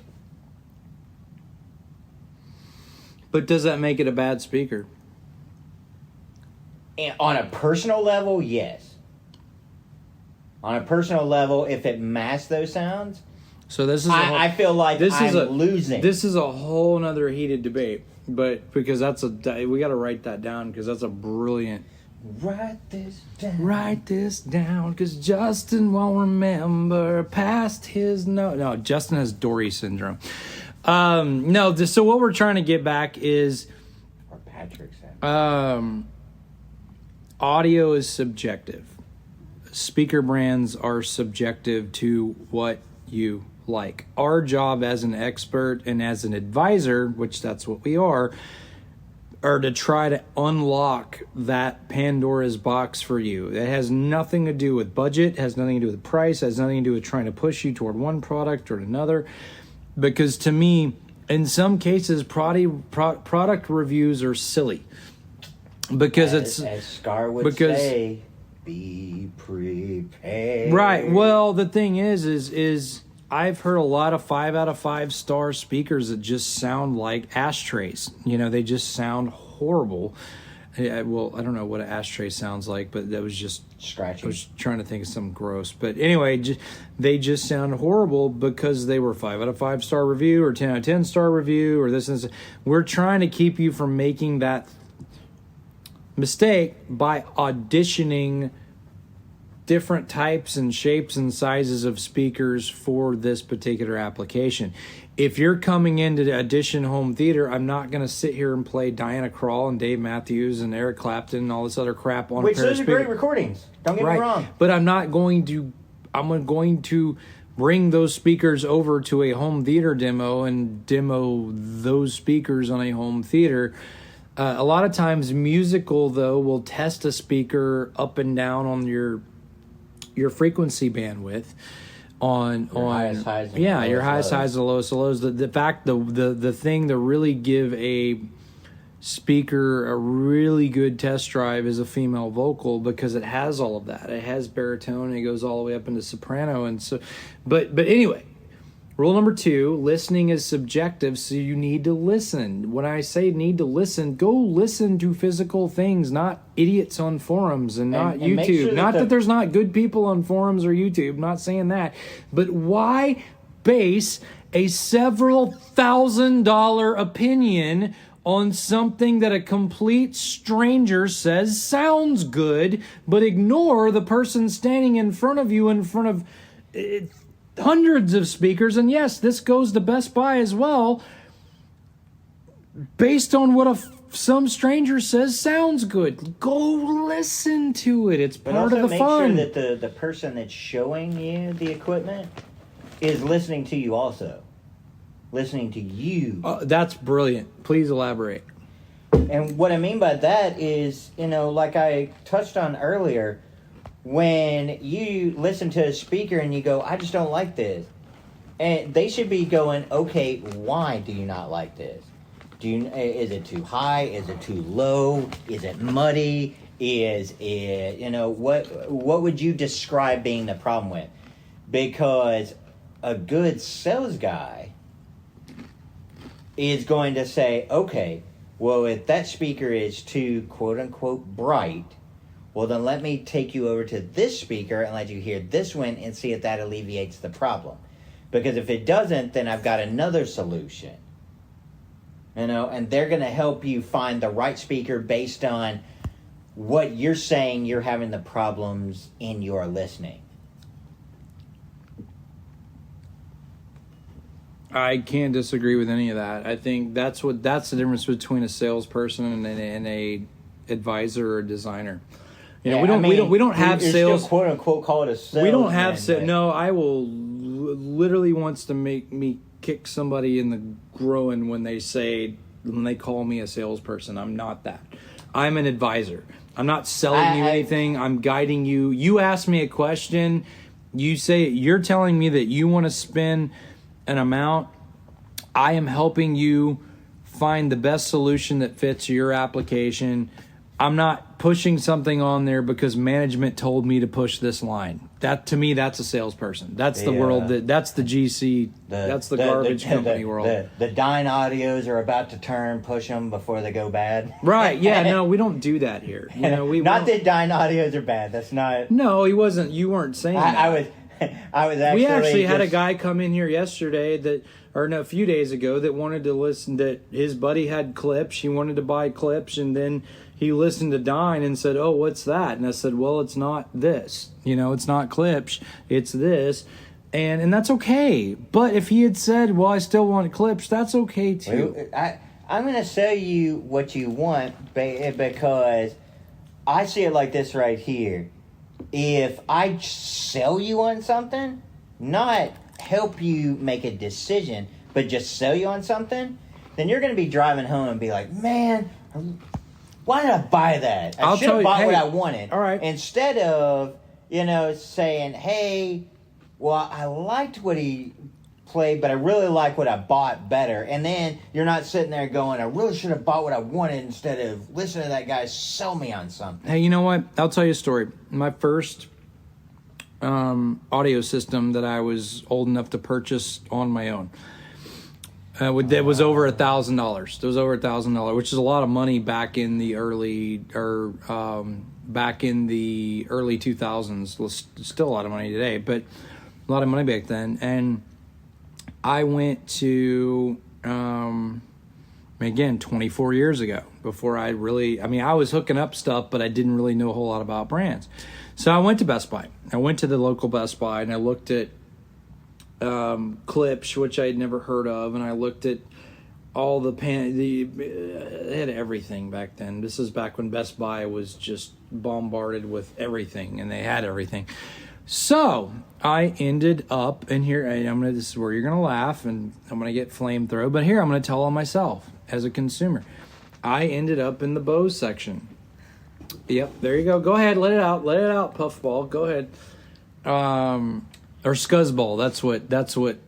But does that make it a bad speaker? And on a personal level, yes. On a personal level, if it masks those sounds... So this is I feel like I'm losing. This is a whole nother heated debate, but because we got to write that down because that's a brilliant. Write this down because Justin won't remember past his no. Justin has Dory syndrome. So what we're trying to get back is, or Patrick said, audio is subjective. Speaker brands are subjective to what you like. Our job as an expert and as an advisor, which that's what we are to try to unlock that Pandora's box for you. It has nothing to do with budget, has nothing to do with price, has nothing to do with trying to push you toward one product or another. Because to me, in some cases, product reviews are silly. Because as Scar would say, be prepared. Right. Well, the thing is I've heard a lot of 5 out of 5 star speakers that just sound like ashtrays. They just sound horrible. Well, I don't know what an ashtray sounds like, but that was just scratchy. I was trying to think of something gross. But anyway, they just sound horrible because they were 5 out of 5 star review or 10 out of 10 star review or this and this. We're trying to keep you from making that mistake by auditioning different types and shapes and sizes of speakers for this particular application. If you're coming into the Audition Home Theater, I'm not going to sit here and play Diana Krall and Dave Matthews and Eric Clapton and all this other crap on a pair of speakers. Which those are great recordings. Don't get me wrong. But I'm going to bring those speakers over to a home theater demo and demo those speakers on a home theater. A lot of times Musical, though, will test a speaker up and down on your frequency bandwidth on highest highs and your highest highs and lowest lows. The thing to really give a speaker a really good test drive is a female vocal because it has all of that. It has baritone and it goes all the way up into soprano and so but anyway, rule number 2, listening is subjective, so you need to listen. When I say need to listen, go listen to physical things, not idiots on forums and not YouTube. Sure not that there's not good people on forums or YouTube, not saying that. But why base a several $1,000 opinion on something that a complete stranger says sounds good, but ignore the person standing in front of you in front of hundreds of speakers, and yes, this goes to Best Buy as well, based on what a some stranger says sounds good. Go listen to it. It's But part also of the make fun. sure that the person that's showing you the equipment is listening to you also. Listening to you. That's brilliant. Please elaborate. And what I mean by that is, like I touched on earlier, when you listen to a speaker and you go, I just don't like this. And they should be going, okay, why do you not like this? Is it too high? Is it too low? Is it muddy? Is it, what would you describe being the problem with? Because a good sales guy is going to say, okay, well, if that speaker is too quote unquote bright, well, then let me take you over to this speaker and let you hear this one and see if that alleviates the problem. Because if it doesn't, then I've got another solution. And they're going to help you find the right speaker based on what you're saying you're having the problems in your listening. I can't disagree with any of that. I think that's the difference between a salesperson and a advisor or advisor. We don't have you're sales. Still, quote unquote, call it a sales. We don't have sales. No, I will literally wants to make me kick somebody in the groin when they call me a salesperson. I'm not that. I'm an advisor. I'm not selling you anything. I'm guiding you. You ask me a question. You're telling me that you want to spend an amount. I am helping you find the best solution that fits your application. I'm not pushing something on there because management told me to push this line. That, to me, that's a salesperson. That's the world that's the GC. That's the garbage company world. The Dine audios are about to turn. Push them before they go bad. Right? Yeah. No, we don't do that here. Not that Dine audios are bad. That's not. No, he wasn't. You weren't saying that. I was actually. We actually had a guy come in here yesterday a few days ago that wanted to listen. That his buddy had clips. He wanted to buy clips, and then he listened to Dine and said, "Oh, what's that?" And I said, "Well, it's not this. It's not clips. It's this." And that's okay. But if he had said, "Well, I still want clips," that's okay too. I'm going to sell you what you want because I see it like this right here. If I sell you on something, not help you make a decision, but just sell you on something, then you're going to be driving home and be like, man, why did I buy that? I should have bought what I wanted. All right. Instead of, saying, hey, well, I liked what he played, but I really like what I bought better. And then you're not sitting there going, I really should have bought what I wanted instead of listening to that guy sell me on something. Hey, you know what? I'll tell you a story. My first audio system that I was old enough to purchase on my own. It was over $1,000. It was over $1,000, which is a lot of money back in the early 2000s. Well, still a lot of money today, but a lot of money back then. And I went to, again, 24 years ago, before I was hooking up stuff, but I didn't really know a whole lot about brands. So I went to Best Buy. I went to the local Best Buy, and I looked at clips, which I had never heard of, and I looked at all they had everything back then. This is back when Best Buy was just bombarded with everything, and they had everything. So I ended up, and here this is where you're gonna laugh, and I'm gonna get flamethrower, but here I'm gonna tell on myself as a consumer. I ended up in the Bose section. Yep, there you go. Go ahead, let it out, Puffball. Go ahead. Or Scuzzball. That's what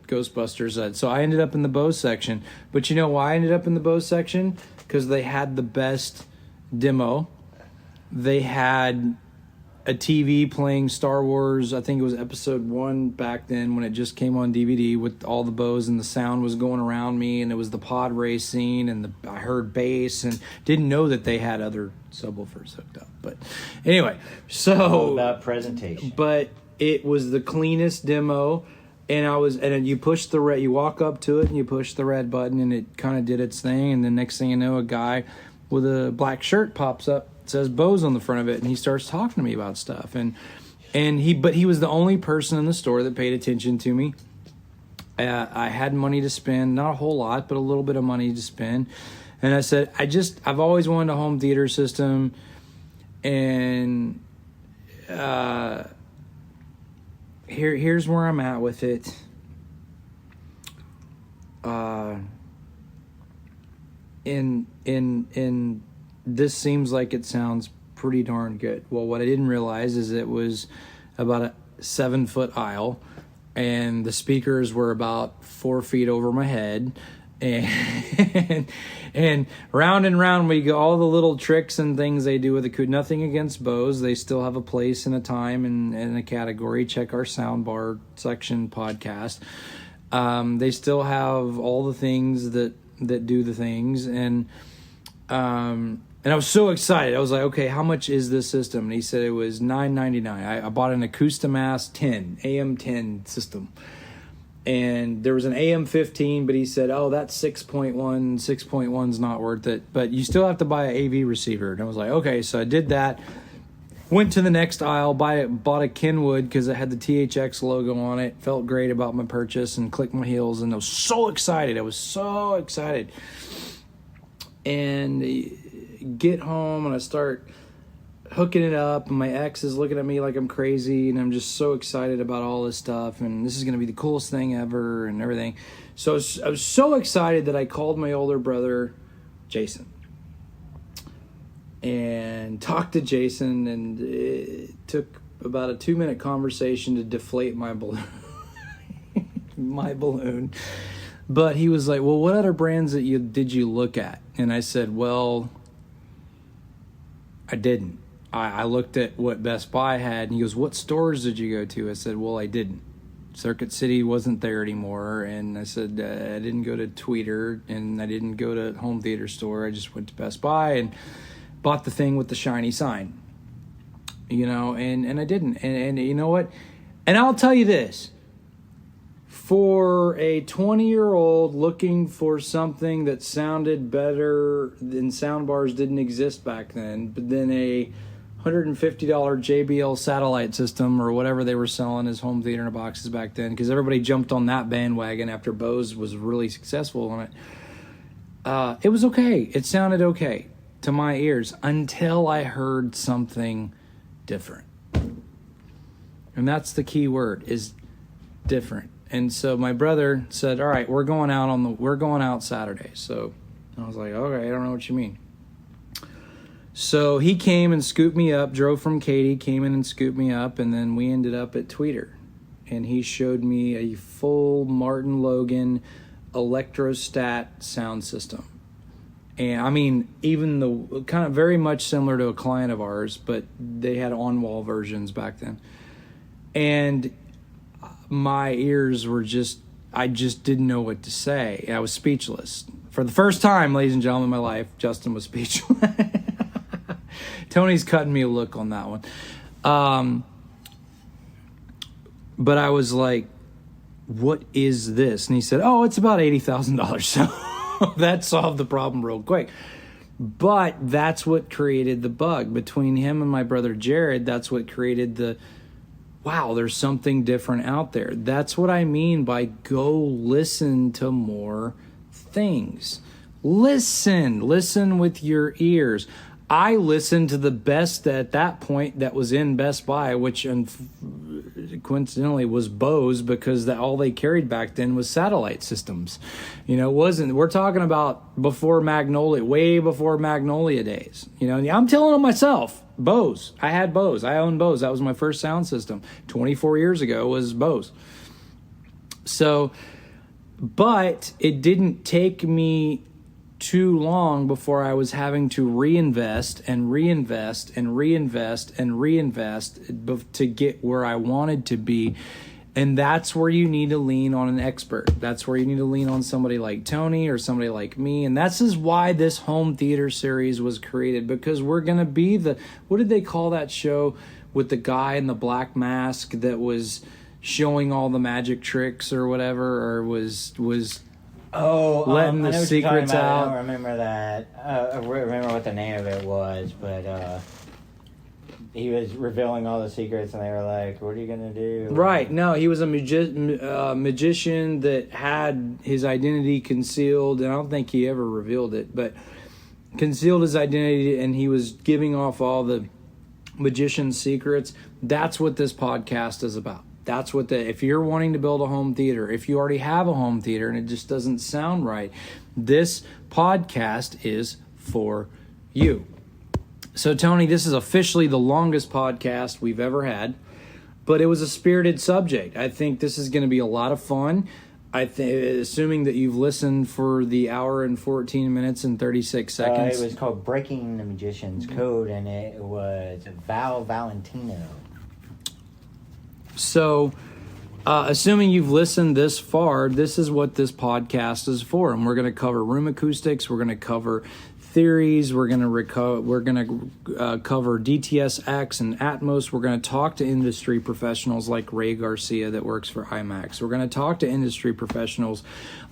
Ghostbusters said. So I ended up in the Bose section. But you know why I ended up in the Bose section? Because they had the best demo. They had a TV playing Star Wars. I think it was episode 1 back then when it just came on DVD with all the Bose, and the sound was going around me, and it was the pod racing, and I heard bass, and didn't know that they had other subwoofers hooked up. But anyway, all about presentation. But it was the cleanest demo, and you push you walk up to it and you push the red button, and it kind of did its thing, and the next thing you know, a guy with a black shirt pops up, says Bose on the front of it, and he starts talking to me about stuff, but he was the only person in the store that paid attention to me. I had money to spend, not a whole lot, but a little bit of money to spend, And I said, I've always wanted a home theater system. And here's where I'm at with it. In this seems like it sounds pretty darn good. Well, what I didn't realize is it was about a 7-foot aisle, and the speakers were about 4 feet over my head. And round and round we go, all the little tricks and things they do with the nothing against Bose. They still have a place and a time and a category. Check our soundbar section podcast. They still have all the things that do the things. And I was so excited. I was like, okay, how much is this system? And he said it was $9.99. I bought an Acoustimass 10, AM10 system. And there was an AM15, but he said, oh, that's 6.1. 6.1's not worth it. But you still have to buy an AV receiver. And I was like, okay, so I did that. Went to the next aisle, bought a Kenwood because it had the THX logo on it. Felt great about my purchase and clicked my heels. And I was so excited. And get home and I start hooking it up, and my ex is looking at me like I'm crazy, and I'm just so excited about all this stuff, and this is going to be the coolest thing ever and everything. So I was so excited that I called my older brother, Jason, and talked to Jason, and it took about a 2-minute conversation to deflate my balloon. My balloon. But he was like, well, what other brands did you look at? And I said, well, I didn't. I looked at what Best Buy had, and he goes, what stores did you go to? I said, well, I didn't. Circuit City wasn't there anymore. And I said, I didn't go to Tweeter, and I didn't go to Home Theater Store. I just went to Best Buy and bought the thing with the shiny sign. And I didn't. And you know what? And I'll tell you this. For a 20-year-old looking for something that sounded better than soundbars didn't exist back then, but then a $150 JBL satellite system or whatever they were selling as home theater in boxes back then, because everybody jumped on that bandwagon after Bose was really successful on it. It was okay. It sounded okay to my ears until I heard something different. And that's the key word, is different. And so my brother said, all right, we're going out Saturday. So I was like, okay, I don't know what you mean. So he came and scooped me up, drove from Katy, came in and scooped me up, and then we ended up at Tweeter. And he showed me a full Martin Logan electrostat sound system. And I mean, even the kind of very much similar to a client of ours, but they had on-wall versions back then. And my ears were I just didn't know what to say. I was speechless. For the first time, ladies and gentlemen, in my life, Justin was speechless. Tony's cutting me a look on that one. But I was like, what is this? And he said, oh, it's about $80,000. So that solved the problem real quick. But that's what created the bug. Between him and my brother Jared, that's what created the, wow, there's something different out there. That's what I mean by go listen to more things. Listen with your ears. I listened to the best at that point that was in Best Buy, which coincidentally was Bose, because all they carried back then was satellite systems. We're talking about before Magnolia, way before Magnolia days. I'm telling them myself, Bose. I had Bose. I owned Bose. That was my first sound system. 24 years ago was Bose. So, but it didn't take me too long before I was having to reinvest to get where I wanted to be. And that's where you need to lean on an expert. That's where you need to lean on somebody like Tony or somebody like me. And that's is why this home theater series was created, because we're going to be what did they call that show with the guy in the black mask that was showing all the magic tricks or whatever, or was letting the secrets out? I don't remember that. I remember what the name of it was, but he was revealing all the secrets, and they were like, "What are you gonna do?" Right. No, he was a magician that had his identity concealed, and I don't think he ever revealed it, but concealed his identity, and he was giving off all the magician's secrets. That's what this podcast is about. That's what if you're wanting to build a home theater, if you already have a home theater and it just doesn't sound right, this podcast is for you. So, Tony, this is officially the longest podcast we've ever had, but it was a spirited subject. I think this is going to be a lot of fun. Assuming that you've listened for the hour and 14 minutes and 36 seconds. It was called Breaking the Magician's Code, and it was Val Valentino. So, assuming you've listened this far, this is what this podcast is for. And we're going to cover room acoustics. We're going to cover theories. We're going to cover DTS-X and Atmos. We're going to talk to industry professionals like Ray Garcia that works for IMAX. We're going to talk to industry professionals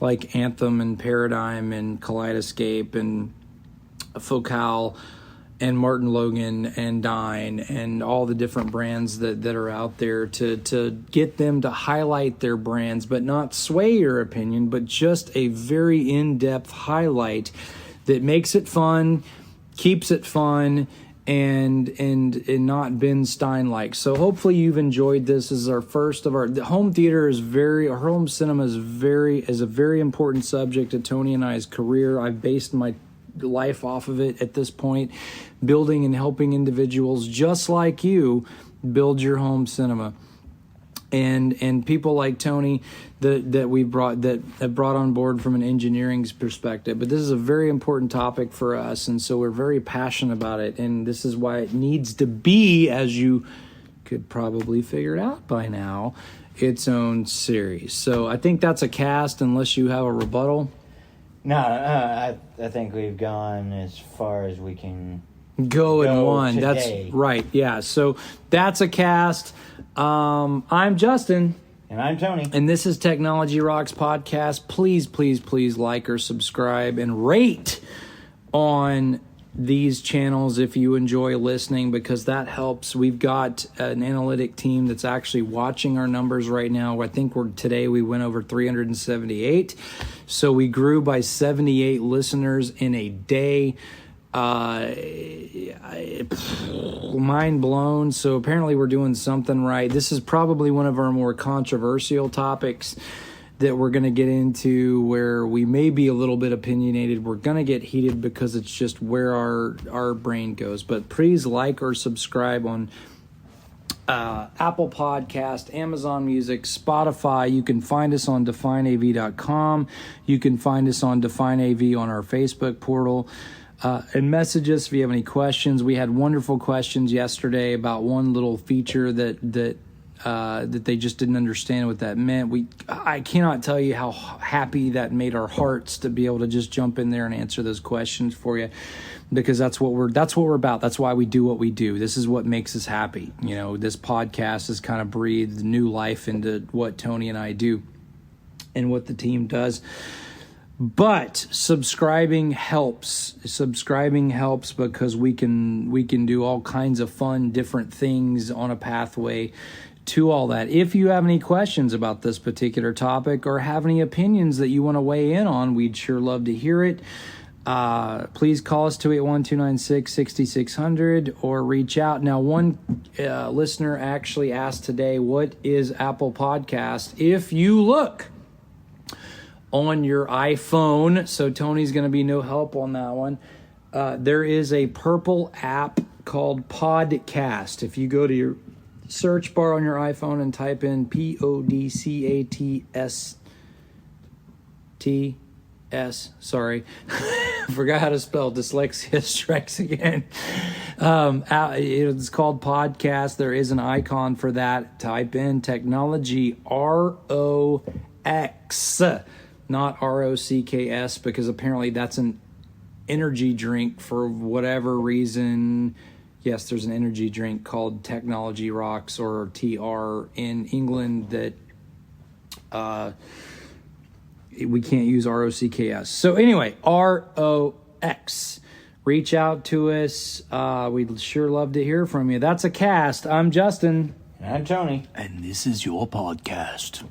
like Anthem and Paradigm and Kaleidoscape and Focal and Martin Logan and Dine and all the different brands that are out there to get them to highlight their brands, but not sway your opinion, but just a very in-depth highlight that makes it fun, keeps it fun, and not Ben Stein-like. So hopefully you've enjoyed this. This is our first of the home theater our home cinema is a very important subject to Tony and I's career. I've based my life off of it at this point, building and helping individuals just like you build your home cinema. And people like Tony that we have brought on board from an engineering perspective. But this is a very important topic for us, and so we're very passionate about it. And this is why it needs to be, as you could probably figure it out by now, its own series. So I think that's a cast, unless you have a rebuttal. No, I think we've gone as far as we can go in one. Today. That's right. Yeah. So that's a cast. I'm Justin. And I'm Tony. And this is Technology Rocks Podcast. Please, please, please like or subscribe and rate on these channels if you enjoy listening, because that helps. We've got an analytic team that's actually watching our numbers right now. I think today we went over 378. So we grew by 78 listeners in a day. Mind blown. So apparently we're doing something right. This is probably one of our more controversial topics that we're going to get into, where we may be a little bit opinionated. We're going to get heated because it's just where our brain goes. But please like or subscribe on Apple Podcast, Amazon Music, Spotify. You can find us on defineav.com. You can find us on DefineAV on our Facebook portal. And message us if you have any questions. We had wonderful questions yesterday about one little feature that they just didn't understand what that meant. I cannot tell you how happy that made our hearts to be able to just jump in there and answer those questions for you, because that's what we're about. That's why we do what we do. This is what makes us happy. You know, this podcast has kind of breathed new life into what Tony and I do and what the team does. But subscribing helps. Subscribing helps because we can do all kinds of fun, different things on a pathway to all that. If you have any questions about this particular topic or have any opinions that you want to weigh in on, we'd sure love to hear it. Please call us 281-296-6600 or reach out. Now, one listener actually asked today, what is Apple Podcast? If you look on your iPhone, so Tony's going to be no help on that one, there is a purple app called Podcast. If you go to your search bar on your iPhone and type in PODCAST, sorry, forgot how to spell, dyslexia strikes again. It's called Podcast. There is an icon for that. Type in Technology ROX, not ROCKS, because apparently that's an energy drink for whatever reason. Yes, there's an energy drink called Technology Rocks, or TR, in England that we can't use ROCKS. So anyway, ROX. reach out to us. We'd sure love to hear from you. That's a cast. I'm Justin. And I'm Tony. And this is your podcast.